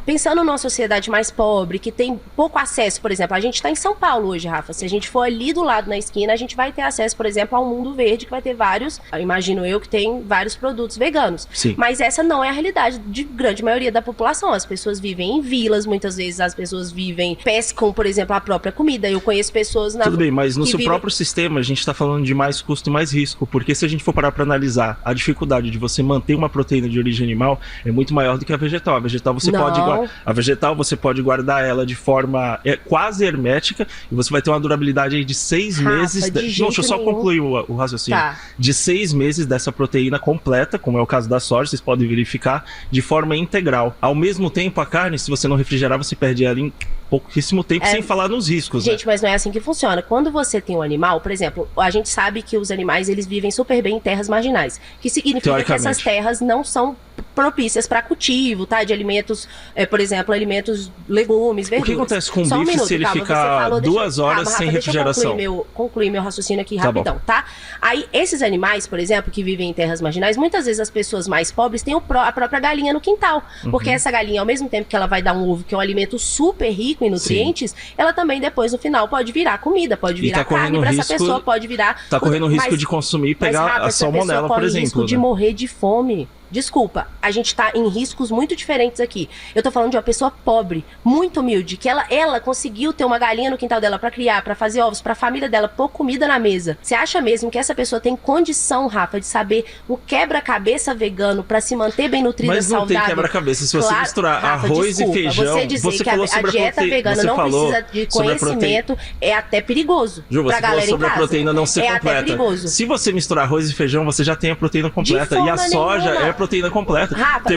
pensando numa sociedade mais pobre, que tem pouco acesso, por exemplo, a gente está em São Paulo hoje, Rafa, se a gente for ali do lado na esquina, a gente vai ter acesso, por exemplo, ao Mundo Verde, que vai ter vários, imagino eu, que tem vários produtos veganos. Sim. Mas essa não é a realidade de grande maioria da população. As pessoas vivem em vilas, muitas vezes as pessoas pescam, por exemplo, a própria comida. Eu conheço pessoas Tudo bem, mas no seu próprio sistema a gente está falando de mais custo e mais risco, porque se a gente for parar para analisar a dificuldade de você manter uma proteína de origem animal, é muito maior do que a vegetal. A vegetal você pode igualar A vegetal você pode guardar ela de forma quase hermética e você vai ter uma durabilidade aí de 6 meses. Deixa eu só concluir o raciocínio. Tá. De 6 meses dessa proteína completa, como é o caso da soja, vocês podem verificar, de forma integral. Ao mesmo tempo, a carne, se você não refrigerar, você perde ela em pouquíssimo tempo, sem falar nos riscos. Gente, mas não é assim que funciona. Quando você tem um animal, por exemplo, a gente sabe que os animais, eles vivem super bem em terras marginais, que significa que essas terras não são propícias para cultivo, tá? De alimentos, por exemplo, alimentos, legumes, verduras. O que acontece com o bife se ele ficar 2 horas sem refrigeração? Deixa eu concluir meu raciocínio aqui rapidão, tá? Aí, esses animais, por exemplo, que vivem em terras marginais, muitas vezes as pessoas mais pobres têm a própria galinha no quintal, porque essa galinha, ao mesmo tempo que ela vai dar um ovo, que é um alimento super rico em nutrientes, ela também depois, no final, pode virar comida, pode virar carne para essa pessoa, pode virar... Tá correndo o risco de consumir e pegar a salmonela, por exemplo. Risco de morrer de fome. Desculpa, a gente tá em riscos muito diferentes aqui. Eu tô falando de uma pessoa pobre, muito humilde, que ela conseguiu ter uma galinha no quintal dela pra criar, pra fazer ovos, pra família dela, pôr comida na mesa. Você acha mesmo que essa pessoa tem condição, Rafa, de saber o quebra-cabeça vegano pra se manter bem nutrida, mas não saudável? Tem quebra-cabeça. Se você misturar arroz e feijão... Você dizer que a dieta vegana não precisa de conhecimento é até perigoso. Ju, você falou sobre a proteína não ser completa. Até perigoso. Se você misturar arroz e feijão, você já tem a proteína completa. E a soja é proteína completa. Rafa,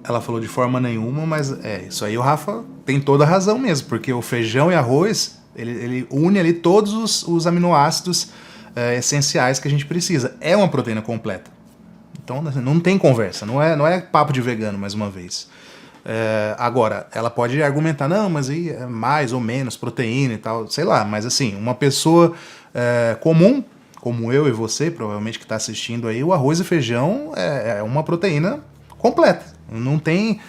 Ela falou de forma nenhuma, mas isso aí o Rafa tem toda a razão mesmo, porque o feijão e arroz, ele une ali todos os aminoácidos essenciais que a gente precisa. É uma proteína completa. Então não tem conversa, não é papo de vegano, mais uma vez. Agora, ela pode argumentar, não, mas aí é mais ou menos proteína e tal, sei lá, mas assim, uma pessoa comum, como eu e você, provavelmente que está assistindo aí, o arroz e feijão é uma proteína completa. Não tem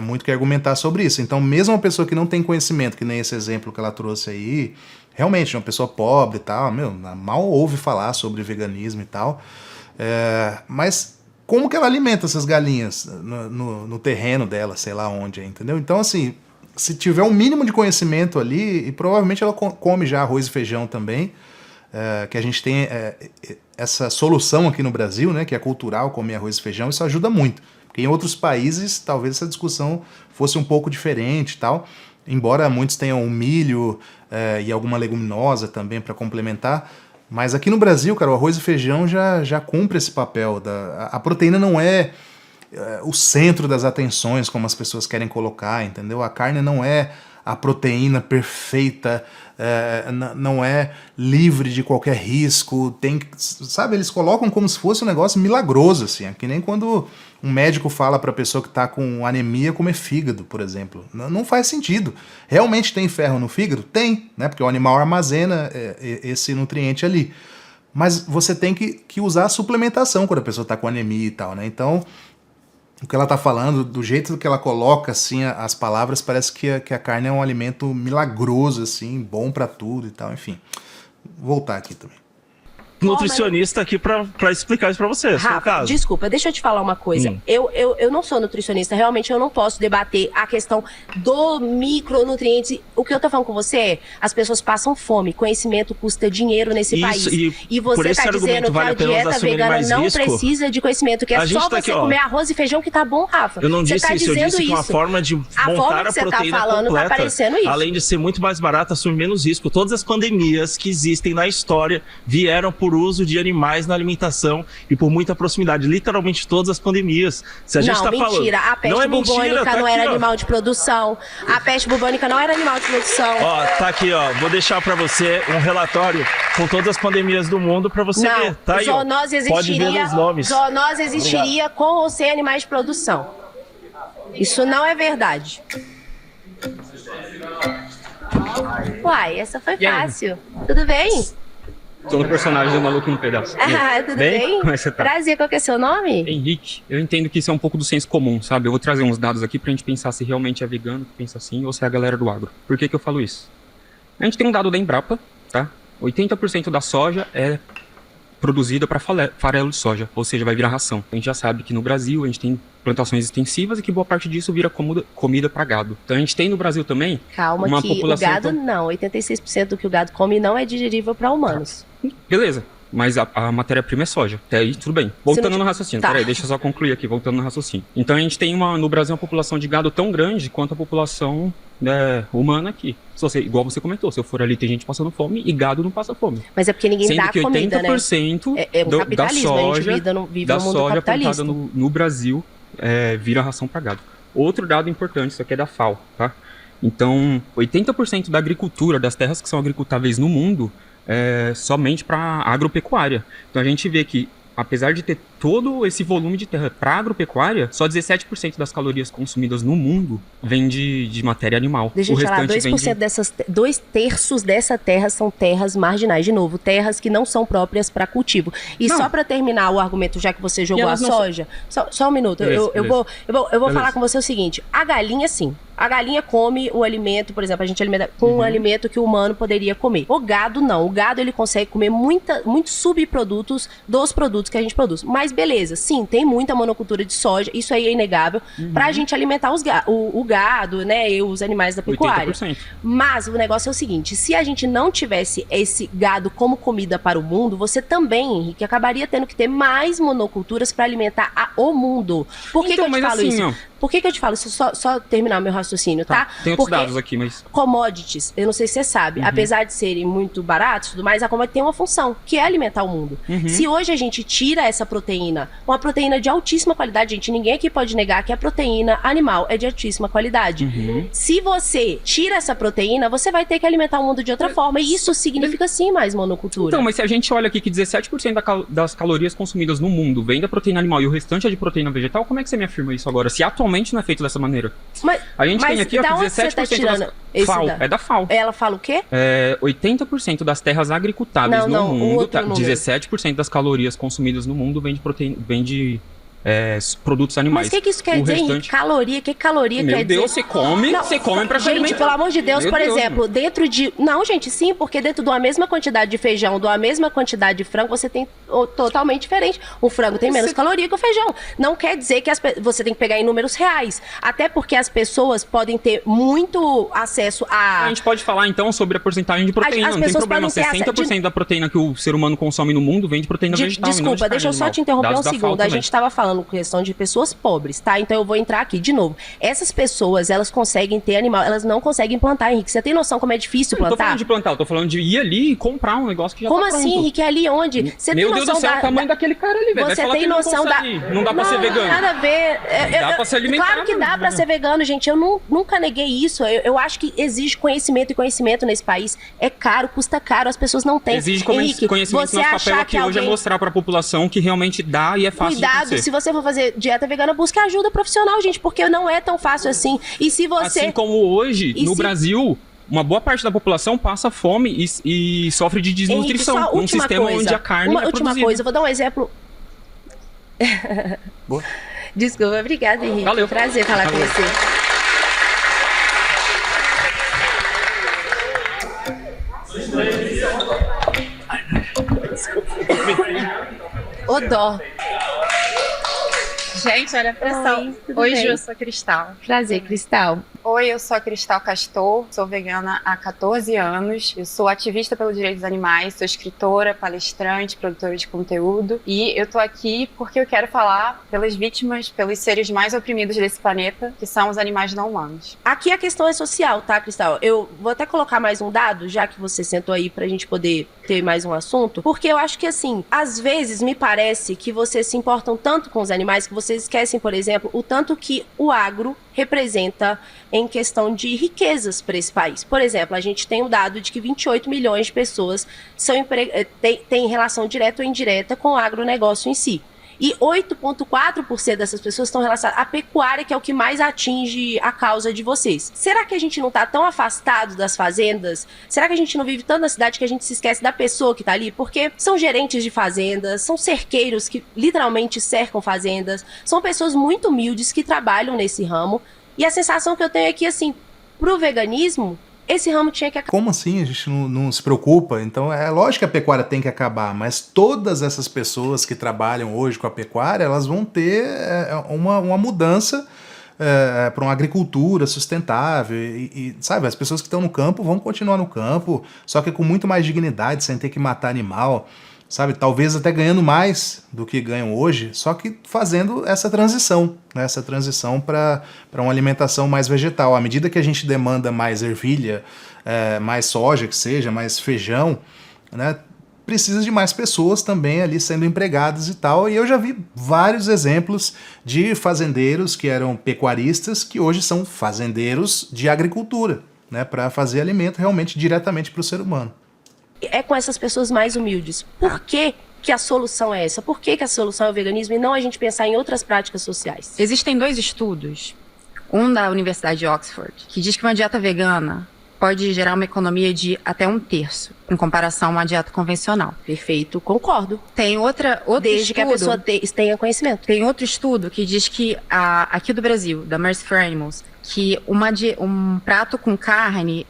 muito que argumentar sobre isso. Então, mesmo uma pessoa que não tem conhecimento, que nem esse exemplo que ela trouxe aí, realmente, uma pessoa pobre e tal, mal ouve falar sobre veganismo e tal. Mas como que ela alimenta essas galinhas no terreno dela, sei lá onde, entendeu? Então, assim, se tiver um mínimo de conhecimento ali, e provavelmente ela come já arroz e feijão também, que a gente tem essa solução aqui no Brasil, né, que é cultural, comer arroz e feijão, isso ajuda muito. Porque em outros países, talvez essa discussão fosse um pouco diferente e tal, embora muitos tenham milho e alguma leguminosa também para complementar, mas aqui no Brasil, cara, o arroz e feijão já cumpre esse papel. A proteína não é o centro das atenções, como as pessoas querem colocar, entendeu? A carne não é a proteína perfeita, não é livre de qualquer risco, sabe, eles colocam como se fosse um negócio milagroso, assim, é que nem quando um médico fala para a pessoa que está com anemia comer fígado, por exemplo. Não faz sentido. Realmente tem ferro no fígado? Tem, né, porque o animal armazena esse nutriente ali. Mas você tem que usar a suplementação quando a pessoa está com anemia e tal, né, então... O que ela está falando, do jeito que ela coloca assim, as palavras, parece que a carne é um alimento milagroso, assim, bom para tudo e tal, enfim. Vou voltar aqui também. Nutricionista aqui pra explicar isso pra você, Rafa, caso. Desculpa, deixa eu te falar uma coisa. Eu não sou nutricionista, realmente eu não posso debater a questão do micronutrientes. O que eu tô falando com você é, as pessoas passam fome, conhecimento custa dinheiro nesse país. E você tá dizendo que a dieta vegana não precisa de conhecimento, que é só você comer arroz e feijão que tá bom, Rafa. Eu não disse isso, eu disse que uma forma de montar a proteína completa, tá falando, tá parecendo isso. Além de ser muito mais barata, assumir menos risco. Todas as pandemias que existem na história vieram por uso de animais na alimentação e por muita proximidade. Literalmente todas as pandemias. Se a gente tá mentira. Falando, a peste bubônica não era animal de produção. A peste bubônica não era animal de produção. Ó, tá aqui, ó. Vou deixar pra você um relatório com todas as pandemias do mundo pra você ver. Tá aí, zoonose existiria, pode ver os nomes. Zoonose existiria com ou sem animais de produção. Isso não é verdade. Uai, essa foi fácil. Tudo bem? Sou o personagem do Maluco no Pedaço. Tudo bem? Como é que você tá? Prazer, qual que é seu nome? Henrique. Eu entendo que isso é um pouco do senso comum, sabe? Eu vou trazer uns dados aqui pra gente pensar se realmente é vegano que pensa assim ou se é a galera do agro. Por que eu falo isso? A gente tem um dado da Embrapa, tá? 80% da soja é produzida para farelo de soja, ou seja, vai virar ração. A gente já sabe que no Brasil a gente tem plantações extensivas e que boa parte disso vira comida para gado. Então a gente tem no Brasil também uma população... o gado não, 86% do que o gado come não é digerível para humanos. Beleza, mas a matéria-prima é soja. Até aí, tudo bem. Voltando no raciocínio. Tá. Peraí, deixa eu só concluir aqui, voltando no raciocínio. Então a gente tem no Brasil uma população de gado tão grande quanto a população humana aqui. Igual você comentou, se eu for ali tem gente passando fome e gado não passa fome. Mas é porque ninguém dá comida, né? Sendo que 80% da soja, da soja plantada no Brasil vira ração para gado. Outro dado importante, isso aqui é da FAO, tá? Então, 80% da agricultura, das terras que são agricultáveis no mundo, é somente para agropecuária. Então a gente vê que, apesar de ter todo esse volume de terra para agropecuária, só 17% das calorias consumidas no mundo vem de matéria animal. Deixa eu te falar, 2/3 dessa terra são terras marginais. De novo, terras que não são próprias para cultivo. E só para terminar o argumento, já que você jogou a soja, só um minuto, beleza, eu vou falar com você o seguinte, a galinha sim. A galinha come o alimento, por exemplo, a gente alimenta com um alimento que o humano poderia comer. O gado não. O gado ele consegue comer muitos subprodutos dos produtos que a gente produz. Mas beleza, sim, tem muita monocultura de soja, isso aí é inegável, pra gente alimentar o gado, né, e os animais da pecuária. 80%. Mas o negócio é o seguinte, se a gente não tivesse esse gado como comida para o mundo, você também, Henrique, acabaria tendo que ter mais monoculturas para alimentar o mundo. Por que, que eu te falo assim, isso? Por que eu te falo isso? Só terminar meu raciocínio, tá? Tem outros dados aqui, mas... Commodities, eu não sei se você sabe, apesar de serem muito baratos e tudo mais, a commodity tem uma função, que é alimentar o mundo. Se hoje a gente tira essa proteína, uma proteína de altíssima qualidade, gente, ninguém aqui pode negar que a proteína animal é de altíssima qualidade. Se você tira essa proteína, você vai ter que alimentar o mundo de outra forma, e isso significa sim mais monocultura. Então, mas se a gente olha aqui que 17% das calorias consumidas no mundo vem da proteína animal e o restante é de proteína vegetal, como é que você me afirma isso agora? Se atualmente não é feito dessa maneira. A gente tem aqui, ó, que 17% FAO, é da FAO. Ela fala o quê? 80% das terras agricultáveis no mundo, 17% das calorias consumidas no mundo vem de proteína, produtos animais. Mas o que isso quer dizer, Henrique? Caloria? O que caloria quer dizer? Meu Deus, você come pra se alimentar. Gente, pelo amor de Deus, por exemplo, dentro de... Não, gente, sim, porque dentro de uma mesma quantidade de feijão, de uma mesma quantidade de frango, você tem totalmente diferente. O frango tem menos caloria que o feijão. Não quer dizer que você tem que pegar em números reais. Até porque as pessoas podem ter muito acesso a... A gente pode falar, então, sobre a porcentagem de proteína. Não tem problema. 60% da proteína que o ser humano consome no mundo vem de proteína vegetal. Desculpa, deixa eu só te interromper um segundo. A gente estava falando questão de pessoas pobres, tá? Então eu vou entrar aqui de novo. Essas pessoas, elas conseguem ter animal, elas não conseguem plantar, Henrique. Você tem noção como é difícil plantar? Eu tô falando de plantar, eu tô falando de ir ali e comprar um negócio que já como tá pronto. Como assim, Henrique? Ali onde? Você Meu Deus do céu, o tamanho daquele cara ali, velho. Você tem noção da... Não dá pra ser vegano. Nada a ver. Dá pra se alimentar. Claro que dá pra ser vegano, gente. Eu nunca neguei isso. Eu acho que exige conhecimento, e conhecimento nesse país é caro, custa caro, as pessoas não têm. Exige conhecimento. Nosso papel aqui hoje é mostrar pra população que realmente dá e é fácil de acontecer. Cuidado, se você for fazer dieta vegana, busque ajuda profissional, gente, porque não é tão fácil assim. E se você... Assim como hoje, no Brasil, uma boa parte da população passa fome e sofre de desnutrição. Henrique, num sistema onde a carne é última produzida. coisa, eu vou dar um exemplo. Boa. Desculpa, obrigada, Henrique. Valeu. Prazer falar com você. Ô dó. Gente, olha a pressão. Oi, Ju, eu sou a Cristal. Prazer, Cristal. Oi, eu sou a Cristal Castor, sou vegana há 14 anos, eu sou ativista pelos direitos dos animais, sou escritora, palestrante, produtora de conteúdo e eu tô aqui porque eu quero falar pelas vítimas, pelos seres mais oprimidos desse planeta, que são os animais não humanos. Aqui a questão é social, tá, Cristal? Eu vou até colocar mais um dado, já que você sentou aí pra gente poder ter mais um assunto, porque eu acho que assim, às vezes me parece que vocês se importam tanto com os animais que vocês esquecem, por exemplo, o tanto que o agro representa em questão de riquezas para esse país. Por exemplo, a gente tem o dado de que 28 milhões de pessoas têm relação direta ou indireta com o agronegócio em si. E 8,4% dessas pessoas estão relacionadas à pecuária, que é o que mais atinge a causa de vocês. Será que a gente não está tão afastado das fazendas? Será que a gente não vive tanto na cidade que a gente se esquece da pessoa que está ali? Porque são gerentes de fazendas, são cerqueiros que literalmente cercam fazendas, são pessoas muito humildes que trabalham nesse ramo. E a sensação que eu tenho é que, assim, pro veganismo, esse ramo tinha que acabar. Como assim? A gente não se preocupa? Então é lógico que a pecuária tem que acabar, mas todas essas pessoas que trabalham hoje com a pecuária, elas vão ter uma mudança para uma agricultura sustentável e, sabe, as pessoas que estão no campo vão continuar no campo, só que com muito mais dignidade, sem ter que matar animal. sabe? Talvez até ganhando mais do que ganham hoje, só que fazendo essa transição, né? Essa transição para uma alimentação mais vegetal. À medida que a gente demanda mais ervilha, mais soja que seja, mais feijão, né? Precisa de mais pessoas também ali sendo empregadas e tal. E eu já vi vários exemplos de fazendeiros que eram pecuaristas que hoje são fazendeiros de agricultura, né, para fazer alimento realmente diretamente para o ser humano. É com essas pessoas mais humildes. Por que a solução é essa? Por que a solução é o veganismo e não a gente pensar em outras práticas sociais? Existem 2 estudos, um da Universidade de Oxford, que diz que uma dieta vegana pode gerar uma economia de até 1/3, em comparação a uma dieta convencional. Perfeito, concordo. Tem outro Desde estudo, que a pessoa tenha conhecimento. Tem outro estudo que diz que, aqui do Brasil, da Mercy for Animals, que um prato com carne,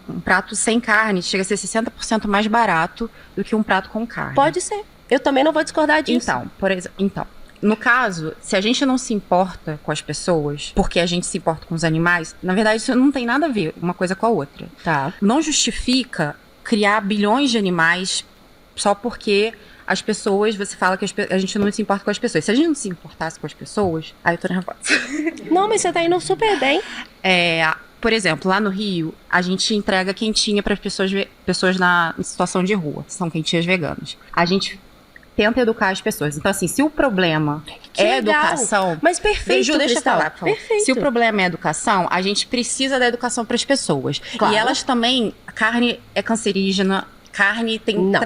um prato sem carne, chega a ser 60% mais barato do que um prato com carne. Pode ser. Eu também não vou discordar disso. Então, no caso, se a gente não se importa com as pessoas, porque a gente se importa com os animais, na verdade isso não tem nada a ver uma coisa com a outra. Tá. Não justifica criar bilhões de animais só porque as pessoas, você fala que a gente não se importa com as pessoas. Se a gente não se importasse com as pessoas, aí eu tô nervosa. Não, mas você tá indo super bem. Por exemplo, lá no Rio, a gente entrega quentinha para as pessoas em situação de rua. São quentinhas veganas. A gente tenta educar as pessoas. Então, assim, se o problema é educação... Mas perfeito, Ju, deixa eu falar. Perfeito. Se o problema é educação, a gente precisa da educação para as pessoas. Claro. E elas também... A carne é cancerígena, carne tem... Não.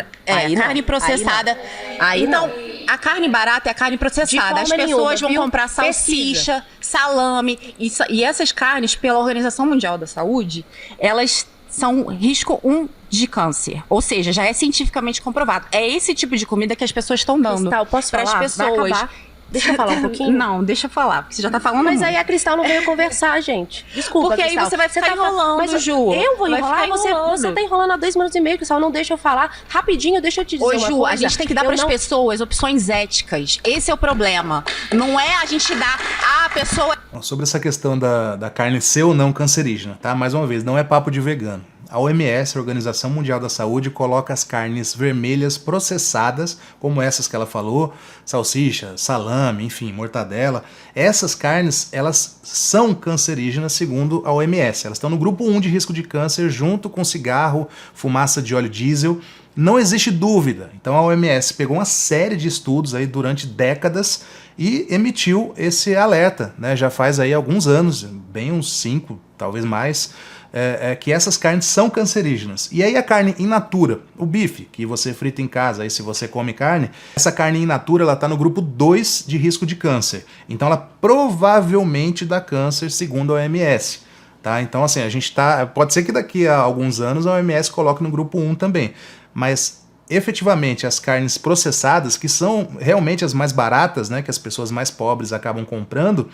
Carne processada. Aí não. A carne barata é a carne processada. As pessoas vão comprar salsicha, salame. E essas carnes, pela Organização Mundial da Saúde, elas são risco 1 de câncer. Ou seja, já é cientificamente comprovado. É esse tipo de comida que as pessoas estão dando Cristal, posso para as falar? pessoas. Vai acabar. Deixa eu falar um pouquinho? Não, deixa eu falar, porque você já tá falando Mas muito. aí a Cristal não veio conversar, gente. Desculpa, Porque Cristal. aí você vai ficar enrolando, mas Ju. Eu vou Vai enrolar? ficar enrolando. Você tá enrolando há 2 minutos e meio, Cristal. Não deixa eu falar. Rapidinho, deixa eu te dizer uma Ju, coisa. a gente tem que dar para as pessoas opções éticas. Esse é o problema. Não é a gente dar a pessoa... Sobre essa questão da carne ser ou não cancerígena, tá? Mais uma vez, não é papo de vegano. A OMS, a Organização Mundial da Saúde, coloca as carnes vermelhas processadas, como essas que ela falou, salsicha, salame, enfim, mortadela. Essas carnes, elas são cancerígenas segundo a OMS. Elas estão no grupo 1 de risco de câncer, junto com cigarro, fumaça de óleo diesel. Não existe dúvida. Então a OMS pegou uma série de estudos aí durante décadas e emitiu esse alerta, né? Já faz aí alguns anos, bem uns 5, talvez mais, que essas carnes são cancerígenas. E aí a carne in natura, o bife, que você frita em casa, aí se você come carne, essa carne in natura ela está no grupo 2 de risco de câncer. Então ela provavelmente dá câncer, segundo a OMS. Tá? Então assim, a gente pode ser que daqui a alguns anos a OMS coloque no grupo 1 também. Mas efetivamente as carnes processadas, que são realmente as mais baratas, né, que as pessoas mais pobres acabam comprando,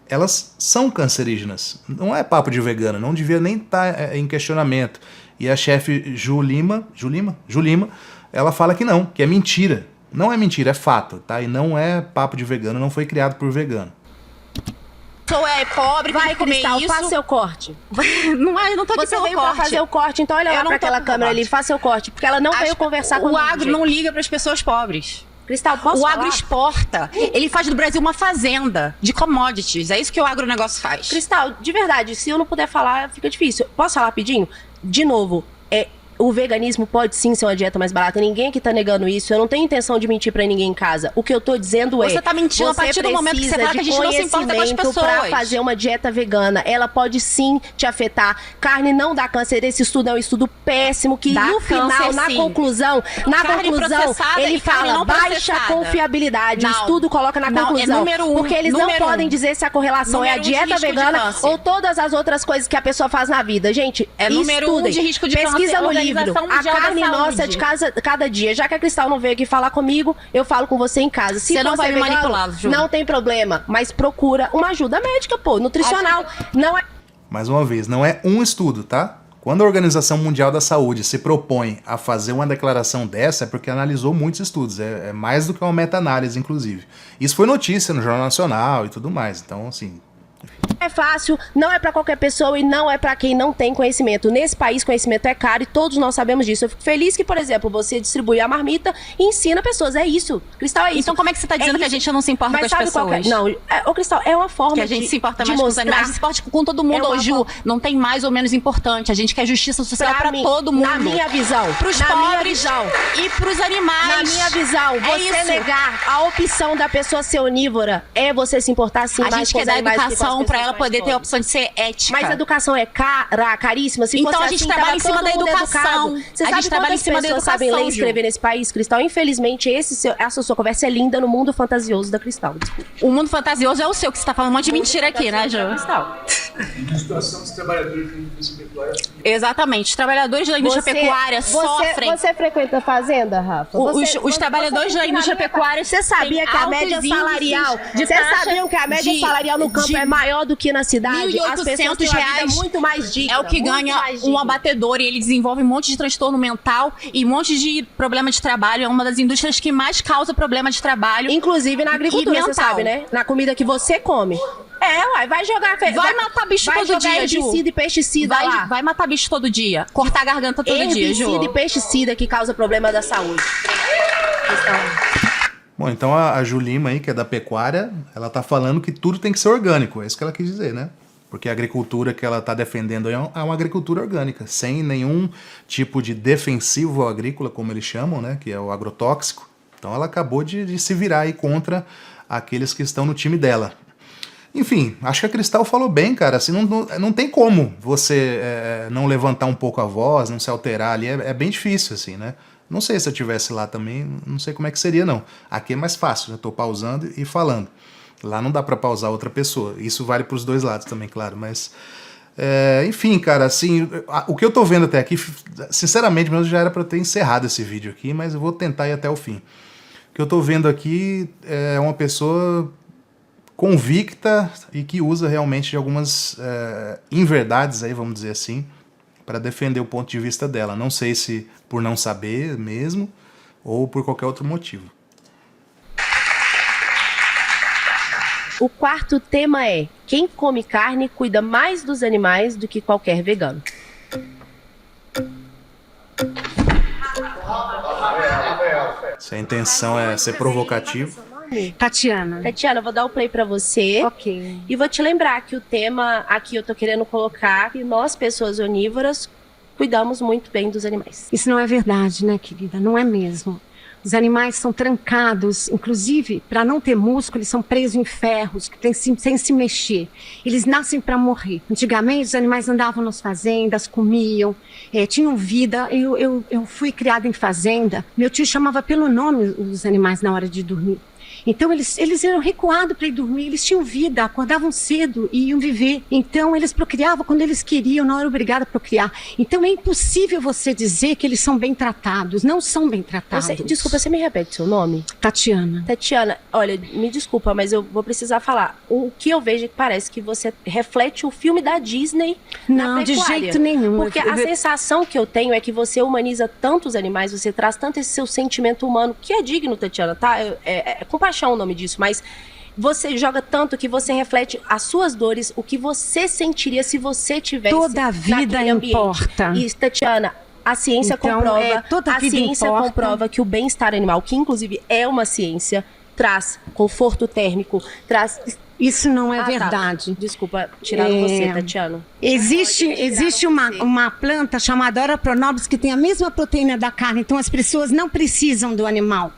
elas são cancerígenas. Não é papo de vegano, não devia nem estar em questionamento. E a chefe Ju Lima, ela fala que não, que é mentira. Não é mentira, é fato, tá? E não é papo de vegano, não foi criado por vegano. É pobre, vai comer Cristal, isso. Faça seu corte. Não tô aqui Você veio pra fazer o corte, então olha lá pra aquela câmera ali, faça seu corte, porque ela não veio conversar comigo. O agro não liga pras pessoas pobres. Cristal, posso O falar? agro exporta. Ele faz do Brasil uma fazenda de commodities. É isso que o agronegócio faz. Cristal, de verdade, se eu não puder falar, fica difícil. Posso falar rapidinho? De novo, o veganismo pode sim ser uma dieta mais barata. Ninguém aqui tá negando isso. Eu não tenho intenção de mentir pra ninguém em casa. O que eu tô dizendo Você tá mentindo a partir do momento que você fala que a gente não se importa com as pessoas. Pra fazer uma dieta vegana, ela pode sim te afetar. Carne não dá câncer. Esse estudo é um estudo péssimo que dá no final, na conclusão, ele fala baixa confiabilidade. O estudo coloca na conclusão. É número 1. Porque eles não podem dizer se a correlação é a dieta vegana ou todas as outras coisas que a pessoa faz na vida. Gente, é número 1 de risco de câncer. Pesquisa no livro. A carne nossa é de cada dia. Já que a Cristal não veio aqui falar comigo, eu falo com você em casa. Se você não vai me manipular, Ju. Não tem problema, mas procura uma ajuda médica, nutricional. Não é... Mais uma vez, não é um estudo, tá? Quando a Organização Mundial da Saúde se propõe a fazer uma declaração dessa, é porque analisou muitos estudos. É mais do que uma meta-análise, inclusive. Isso foi notícia no Jornal Nacional e tudo mais. Então, assim, É fácil, não é pra qualquer pessoa e não é pra quem não tem conhecimento. Nesse país, conhecimento é caro e todos nós sabemos disso. Eu fico feliz que, por exemplo, você distribui a marmita e ensina pessoas. É isso. Cristal, é isso. Então como é que você tá dizendo que a gente não se importa com as pessoas? Não, o Cristal, é uma forma que a gente se importa mais com os animais. A gente se importa com todo mundo. Ô, Ju, não tem mais ou menos importante. A gente quer justiça social pra todo mundo. Na minha visão. Pros pobres e pros animais. Na minha visão, você negar a opção da pessoa ser onívora é você se importar sim mais com os animais. A gente quer dar educação pra ela poder ter a opção de ser ética. Mas a educação é caríssima. Se então fosse a gente assim, trabalha em cima da educação. Você sabe quantas pessoas sabem ler e escrever nesse país, Cristal? Infelizmente, essa sua conversa é linda no mundo fantasioso da Cristal. Desculpa. O mundo fantasioso é o seu, que você tá falando um monte de mentira aqui, né, Ju? Cristal. A situação dos trabalhadores da indústria pecuária. Exatamente. Os trabalhadores da indústria pecuária sofrem. Você frequenta a fazenda, Rafa? Os trabalhadores da indústria pecuária. Você sabia que a média salarial. Vocês sabiam que a média salarial no campo é maior do que na cidade? R$1.800 muito mais digna, é o que ganha um abatedor, e ele desenvolve um monte de transtorno mental e um monte de problema de trabalho. É uma das indústrias que mais causa problema de trabalho. Inclusive na agricultura, você sabe, né? Na comida que você come. Vai jogar... Vai matar bicho todo dia, Ju. Herbicida e pesticida lá. Vai matar bicho todo dia. Cortar a garganta todo dia, Ju. Herbicida e pesticida que causa problema da saúde. Bom, então a Ju Lima aí, que é da pecuária, ela tá falando que tudo tem que ser orgânico. É isso que ela quis dizer, né? Porque a agricultura que ela está defendendo é uma agricultura orgânica, sem nenhum tipo de defensivo agrícola, como eles chamam, né, que é o agrotóxico. Então ela acabou de se virar aí contra aqueles que estão no time dela. Enfim, acho que a Cristal falou bem, cara. Assim, não tem como você não levantar um pouco a voz, não se alterar ali. É bem difícil, assim, né? Não sei se eu estivesse lá também, não sei como é que seria, não. Aqui é mais fácil, eu estou pausando e falando. Lá não dá pra pausar outra pessoa. Isso vale pros dois lados também, claro. Mas, enfim, cara, assim, o que eu tô vendo até aqui, sinceramente, mesmo já era pra ter encerrado esse vídeo aqui, mas eu vou tentar ir até o fim. O que eu tô vendo aqui é uma pessoa convicta e que usa realmente de algumas inverdades, aí, vamos dizer assim, para defender o ponto de vista dela. Não sei se por não saber mesmo ou por qualquer outro motivo. O quarto tema é: quem come carne cuida mais dos animais do que qualquer vegano. Se a intenção é ser provocativo. Tatiana. Tatiana, eu vou dar o play pra você. Ok. E vou te lembrar que o tema aqui eu tô querendo colocar que nós, pessoas onívoras, cuidamos muito bem dos animais. Isso não é verdade, né, querida? Não é mesmo. Os animais são trancados, inclusive, para não ter músculo, eles são presos em ferros, sem se mexer. Eles nascem para morrer. Antigamente, os animais andavam nas fazendas, comiam, tinham vida. Eu fui criada em fazenda. Meu tio chamava pelo nome os animais na hora de dormir. Então eles eram recuados para ir dormir, eles tinham vida, acordavam cedo e iam viver. Então eles procriavam quando eles queriam, não eram obrigados a procriar. Então é impossível você dizer que eles são bem tratados, não são bem tratados. Desculpa, você me repete seu nome? Tatiana. Tatiana, olha, me desculpa, mas eu vou precisar falar. O que eu vejo parece que você reflete o filme da Disney na pecuária. Não, de jeito nenhum. Porque a sensação que eu tenho é que você humaniza tanto os animais, você traz tanto esse seu sentimento humano, que é digno, Tatiana, tá? É compaixão o nome disso, mas você joga tanto que você reflete as suas dores, o que você sentiria se você tivesse toda a vida importa. E, Tatiana, a ciência comprova que o bem-estar animal, que inclusive é uma ciência, traz conforto térmico, traz... Isso não é verdade. Tá. Desculpa, tiraram você, Tatiana. Existe uma planta chamada Ora pronobis que tem a mesma proteína da carne, então as pessoas não precisam do animal.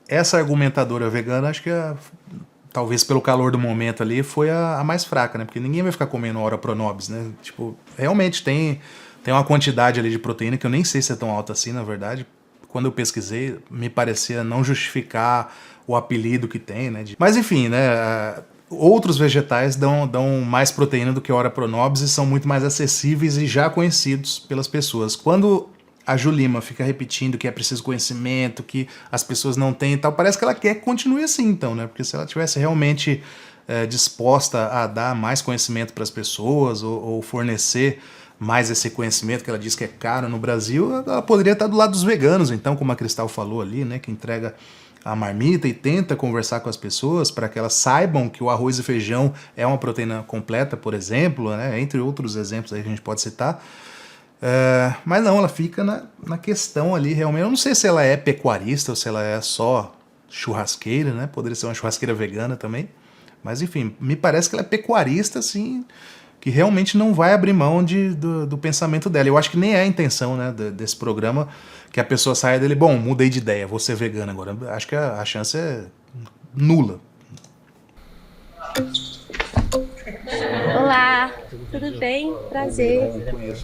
Essa argumentadora vegana, acho que talvez pelo calor do momento ali, foi a mais fraca, né? Porque ninguém vai ficar comendo Ora pronobis, né? Tipo, realmente tem uma quantidade ali de proteína que eu nem sei se é tão alta assim, na verdade. Quando eu pesquisei, me parecia não justificar o apelido que tem, né? Mas enfim, né? Outros vegetais dão mais proteína do que Ora pronobis e são muito mais acessíveis e já conhecidos pelas pessoas. Quando a Ju Lima fica repetindo que é preciso conhecimento, que as pessoas não têm e tal, parece que ela quer que continue assim, então, né? Porque se ela tivesse realmente disposta a dar mais conhecimento para as pessoas ou fornecer mais esse conhecimento que ela diz que é caro no Brasil, ela poderia estar do lado dos veganos, então, como a Cristal falou ali, né? Que entrega a marmita e tenta conversar com as pessoas para que elas saibam que o arroz e feijão é uma proteína completa, por exemplo, né? Entre outros exemplos aí que a gente pode citar. Mas não, ela fica na questão ali realmente. Eu não sei se ela é pecuarista ou se ela é só churrasqueira, né? Poderia ser uma churrasqueira vegana também. Mas enfim, me parece que ela é pecuarista, assim, que realmente não vai abrir mão do pensamento dela. Eu acho que nem é a intenção, né, desse programa, que a pessoa saia dele, bom, mudei de ideia, vou ser vegana agora. Acho que a chance é nula. Olá, tudo bem? Prazer.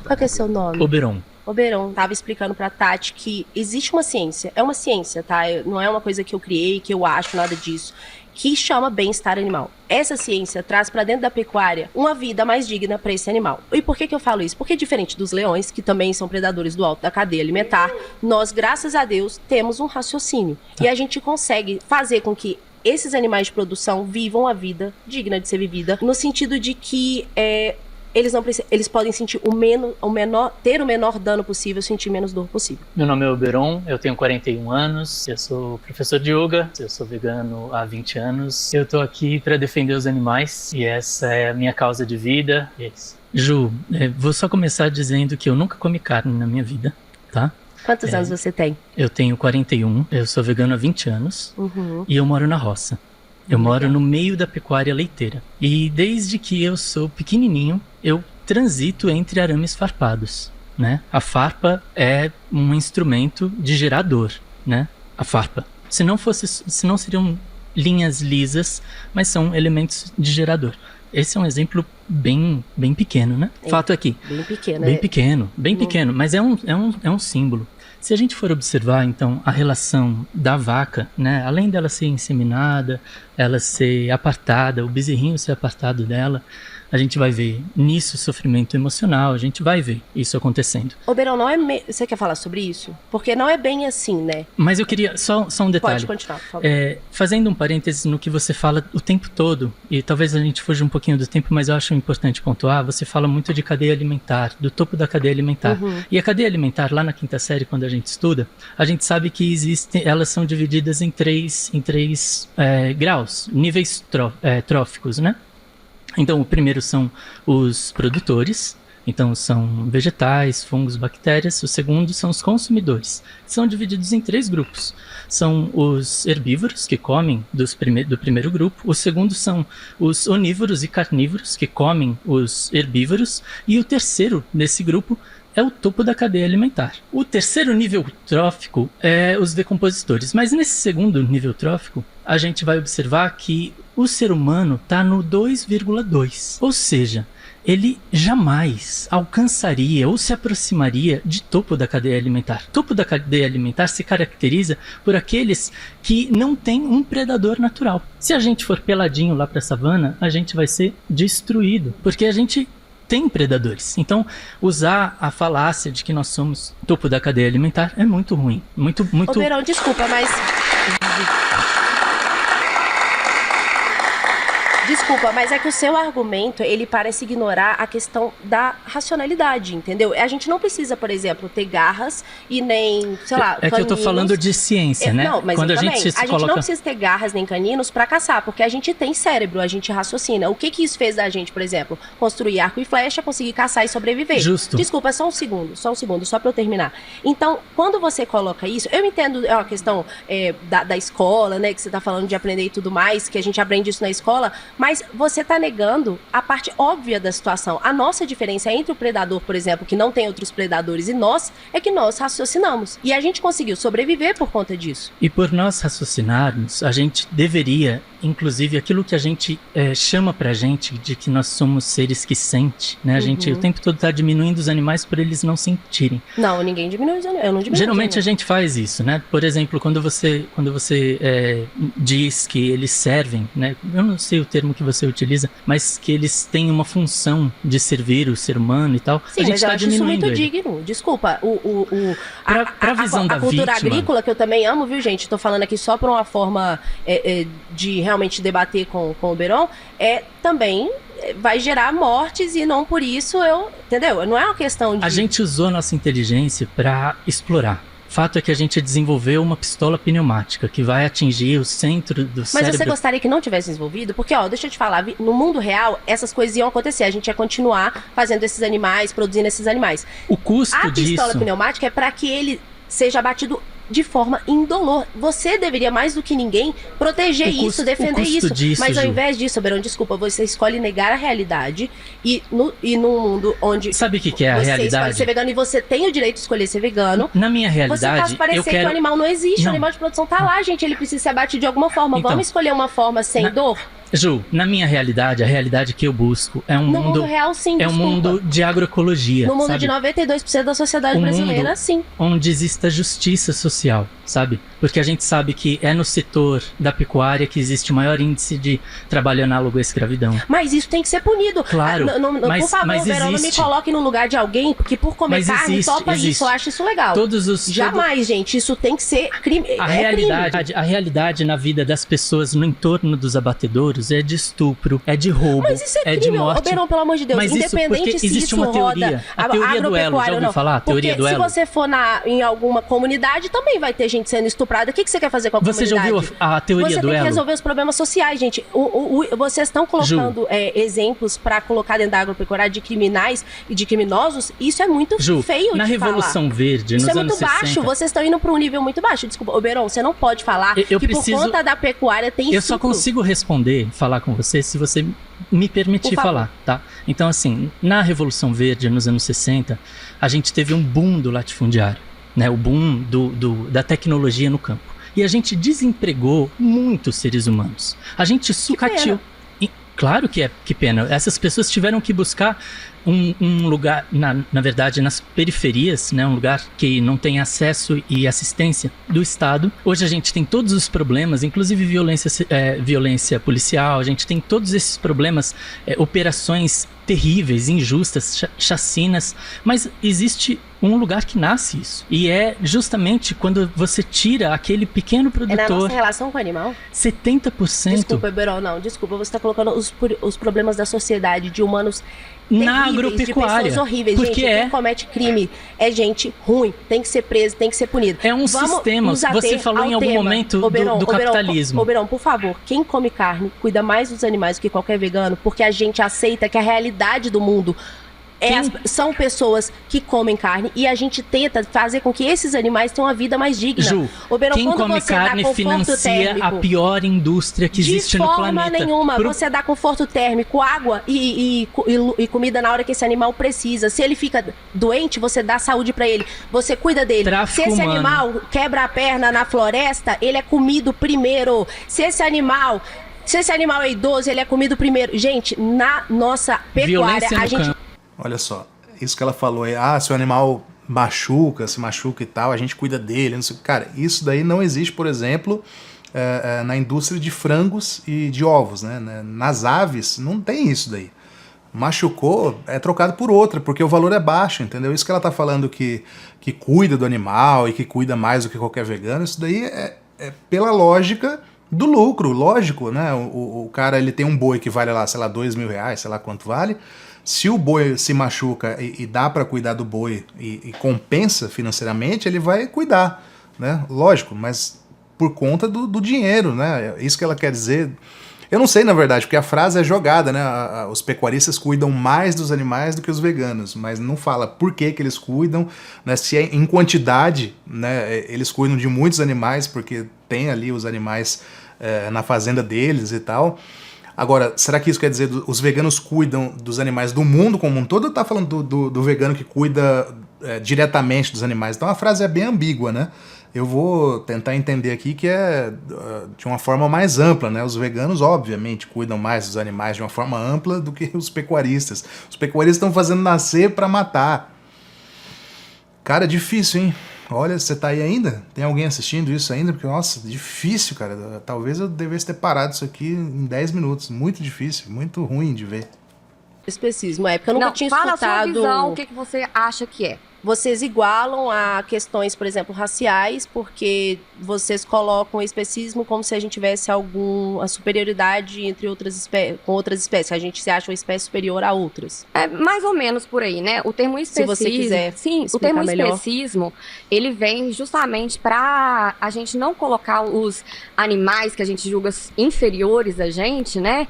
Qual que é o seu nome? Oberon. Oberon tava explicando pra Tati que existe uma ciência, é uma ciência, tá? Não é uma coisa que eu criei, que eu acho, nada disso, que chama bem-estar animal. Essa ciência traz pra dentro da pecuária uma vida mais digna pra esse animal. E por que eu falo isso? Porque diferente dos leões, que também são predadores do alto da cadeia alimentar, nós, graças a Deus, temos um raciocínio. E a gente consegue fazer com que esses animais de produção vivam a vida digna de ser vivida, no sentido de que eles podem sentir ter o menor dano possível, sentir menos dor possível. Meu nome é Oberon, eu tenho 41 anos, eu sou professor de yoga, eu sou vegano há 20 anos. Eu tô aqui para defender os animais e essa é a minha causa de vida. É isso. Ju, vou só começar dizendo que eu nunca comi carne na minha vida, tá? Quantos anos você tem? Eu tenho 41, eu sou vegano há 20 anos e eu moro na roça. Eu moro no meio da pecuária leiteira. E desde que eu sou pequenininho, eu transito entre arames farpados, né? A farpa é um instrumento de gerar dor, né? A farpa. Se não seriam linhas lisas, mas são elementos de gerador. Esse é um exemplo bem pequeno, né? Fato aqui. Bem pequeno. Bem pequeno, mas é um símbolo. Se a gente for observar, então, a relação da vaca, né, além dela ser inseminada, ela ser apartada, o bezerrinho ser apartado dela, a gente vai ver nisso sofrimento emocional, a gente vai ver isso acontecendo. Oberon, você quer falar sobre isso? Porque não é bem assim, né? Mas eu queria, só um detalhe. Pode continuar, por favor. Fazendo um parênteses no que você fala o tempo todo, e talvez a gente fuja um pouquinho do tempo, mas eu acho importante pontuar, você fala muito de cadeia alimentar, do topo da cadeia alimentar. E a cadeia alimentar, lá na quinta série, quando a gente estuda, a gente sabe que elas são divididas em três graus, níveis tróficos, né? Então, o primeiro são os produtores, então são vegetais, fungos, bactérias. O segundo são os consumidores, são divididos em 3 grupos. São os herbívoros, que comem do primeiro grupo. O segundo são os onívoros e carnívoros, que comem os herbívoros. E o terceiro desse grupo é o topo da cadeia alimentar. O terceiro nível trófico é os decompositores. Mas nesse segundo nível trófico, a gente vai observar que o ser humano está no 2,2. Ou seja, ele jamais alcançaria ou se aproximaria de topo da cadeia alimentar. Topo da cadeia alimentar se caracteriza por aqueles que não têm um predador natural. Se a gente for peladinho lá para a savana, a gente vai ser destruído, porque a gente tem predadores. Então, usar a falácia de que nós somos topo da cadeia alimentar é muito ruim. Muito. Oberon, desculpa, mas... Desculpa, mas é que o seu argumento, ele parece ignorar a questão da racionalidade, entendeu? A gente não precisa, por exemplo, ter garras e nem, sei lá, caninos. Que eu tô falando de ciência, né? Não, mas quando a gente não precisa ter garras nem caninos pra caçar, porque a gente tem cérebro, a gente raciocina. O que isso fez da gente, por exemplo? Construir arco e flecha, conseguir caçar e sobreviver. Justo. Desculpa, só um segundo, só pra eu terminar. Então, quando você coloca isso, eu entendo a questão da escola, né, que você tá falando de aprender e tudo mais, que a gente aprende isso na escola, mas você está negando a parte óbvia da situação. A nossa diferença entre o predador, por exemplo, que não tem outros predadores, e nós, é que nós raciocinamos. E a gente conseguiu sobreviver por conta disso. E por nós raciocinarmos, a gente deveria, inclusive, aquilo que a gente chama pra gente de que nós somos seres que sentem, né? A gente o tempo todo está diminuindo os animais por eles não sentirem. Não, ninguém diminui os animais. Eu não diminuo. Geralmente a gente faz isso, né? Por exemplo, quando você diz que eles servem, né? Eu não sei o termo que você utiliza, mas que eles têm uma função de servir o ser humano e tal. Sim, a gente está diminuindo isso muito digno. Desculpa, pra visão da cultura vítima, agrícola, que eu também amo, viu, gente? Tô falando aqui só por uma forma de realmente debater com o Oberon, também vai gerar mortes e não por isso entendeu? Não é uma questão de... A gente usou nossa inteligência para explorar. Fato é que a gente desenvolveu uma pistola pneumática que vai atingir o centro do cérebro. Mas você gostaria que não tivesse desenvolvido? Porque, ó, deixa eu te falar, no mundo real, essas coisas iam acontecer. A gente ia continuar fazendo esses animais, produzindo esses animais. O custo disso... A pistola pneumática é para que ele seja abatido de forma indolor. Você deveria, mais do que ninguém, proteger isso, defender isso. Mas ao invés disso, Berão, desculpa, você escolhe negar a realidade e num mundo onde... Sabe o que é a realidade? Você escolhe ser vegano e você tem o direito de escolher ser vegano. Na minha realidade, você faz parecer que o animal não existe. O animal de produção tá lá, gente. Ele precisa ser abatido de alguma forma. Então, vamos escolher uma forma sem dor? Ju, na minha realidade, a realidade que eu busco é um no mundo real, sim, é um mundo de agroecologia. No mundo sabe? de 92% da sociedade brasileira, sim. Onde exista justiça social, sabe? Porque a gente sabe que é no setor da pecuária que existe o maior índice de trabalho análogo à escravidão. Mas isso tem que ser punido. Claro. Por favor, Verão, não me coloque no lugar de alguém que por comer carne topa isso. Eu acho isso legal. Jamais, gente. Isso tem que ser crime. A realidade na vida das pessoas no entorno dos abatedouros é de estupro, é de roubo, mas isso é de morte. Verão, pelo amor de Deus, mas independente isso, se existe isso uma roda teoria, a teoria do elo, já ouviu falar? A teoria do elo. Se você for em alguma comunidade, também vai ter gente sendo estuprada. O que você quer fazer com a comunidade? Você já ouviu a teoria do elo? Você tem que resolver os problemas sociais, gente. Vocês estão colocando exemplos para colocar dentro da agropecuária de criminais e de criminosos. Isso é muito feio na de Revolução falar. Verde, nos anos 60... Isso é muito baixo. Vocês estão indo para um nível muito baixo. Desculpa, Oberon, você não pode falar que por conta da pecuária tem Eu só consigo falar com você se você me permitir falar, tá? Então, assim, na Revolução Verde, nos anos 60, a gente teve um boom do latifundiário, né? O boom da tecnologia no campo. E a gente desempregou muitos seres humanos. A gente sucateou. Claro que pena. Essas pessoas tiveram que buscar um lugar, na verdade, nas periferias, né? Um lugar que não tem acesso e assistência do Estado. Hoje a gente tem todos os problemas, inclusive violência policial, a gente tem todos esses problemas, operações terríveis, injustas, chacinas, mas existe um lugar que nasce isso. E é justamente quando você tira aquele pequeno produtor... É na nossa relação com o animal? 70%... Desculpa, Berol, não. Desculpa, você está colocando os problemas da sociedade, de humanos na agropecuária. De pessoas horríveis. Porque gente, quem comete crime é gente ruim. Tem que ser preso, tem que ser punido. É um sistema. Você falou em algum momento do capitalismo. Oberon, por favor, quem come carne cuida mais dos animais do que qualquer vegano, porque a gente aceita que a realidade do mundo são pessoas que comem carne e a gente tenta fazer com que esses animais tenham uma vida mais digna. Ju, Oberon, quem come carne financia a pior indústria que existe no planeta. De forma nenhuma. Você dá conforto térmico, água e comida na hora que esse animal precisa. Se ele fica doente, você dá saúde pra ele. Você cuida dele. Se esse animal quebra a perna na floresta, ele é comido primeiro. Se esse animal é idoso, ele é comido primeiro. Gente, na nossa pecuária, a gente... Olha só, isso que ela falou aí, se o animal se machuca e tal, a gente cuida dele, não sei. Cara, isso daí não existe, por exemplo, na indústria de frangos e de ovos, né? Nas aves, não tem isso daí. Machucou, é trocado por outra, porque o valor é baixo, entendeu? Isso que ela tá falando que cuida do animal e que cuida mais do que qualquer vegano, isso daí é pela lógica do lucro, lógico, né? O cara, ele tem um boi que vale lá, sei lá, R$2.000, sei lá quanto vale. Se o boi se machuca e dá para cuidar do boi e compensa financeiramente, ele vai cuidar, né? Lógico, mas por conta do dinheiro, né? Isso que ela quer dizer. Eu não sei, na verdade, porque a frase é jogada, né? Os pecuaristas cuidam mais dos animais do que os veganos, mas não fala por que eles cuidam, né? Se é em quantidade, né? Eles cuidam de muitos animais, porque tem ali os animais na fazenda deles e tal. Agora, será que isso quer dizer que os veganos cuidam dos animais do mundo como um todo, ou tá falando do vegano que cuida diretamente dos animais? Então a frase é bem ambígua, né? Eu vou tentar entender aqui que é de uma forma mais ampla, né? Os veganos, obviamente, cuidam mais dos animais de uma forma ampla do que os pecuaristas. Os pecuaristas estão fazendo nascer para matar. Cara, é difícil, hein? Olha, você tá aí ainda? Tem alguém assistindo isso ainda? Porque, nossa, difícil, cara. Talvez eu devesse ter parado isso aqui em 10 minutos. Muito difícil, muito ruim de ver. Especismo, porque eu nunca tinha escutado... Fala a sua visão, o que você acha que é. vocês igualam a questões, por exemplo, raciais, porque vocês colocam o especismo como se a gente tivesse a superioridade entre com outras espécies. A gente se acha uma espécie superior a outras. É mais ou menos por aí, né? O termo especismo... Se você quiser o termo especismo, ele vem justamente para a gente não colocar os animais que a gente julga inferiores a gente, né?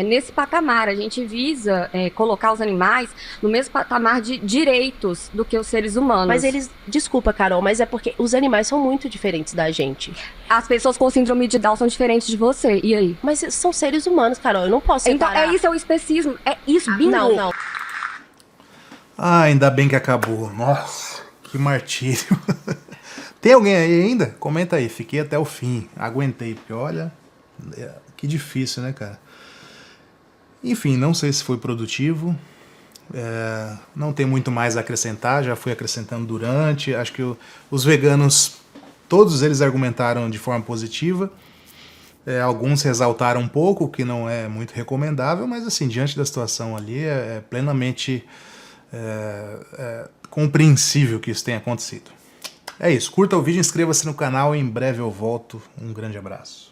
Nesse patamar. A gente visa colocar os animais no mesmo patamar de direitos do que os seres humanos. Mas eles... Desculpa, Carol, mas é porque os animais são muito diferentes da gente. As pessoas com síndrome de Down são diferentes de você, e aí? Mas são seres humanos, Carol, eu não posso separar. Então, é o especismo, é isso, bingo. Não. Ah, ainda bem que acabou. Nossa, que martírio. Tem alguém aí ainda? Comenta aí, fiquei até o fim, aguentei, porque olha, que difícil, né, cara? Enfim, não sei se foi produtivo. Não tem muito mais a acrescentar, já fui acrescentando durante. Acho que os veganos, todos eles argumentaram de forma positiva. Alguns ressaltaram um pouco, o que não é muito recomendável, mas assim, diante da situação ali, é plenamente compreensível que isso tenha acontecido. É isso, curta o vídeo, inscreva-se no canal e em breve eu volto. Um grande abraço.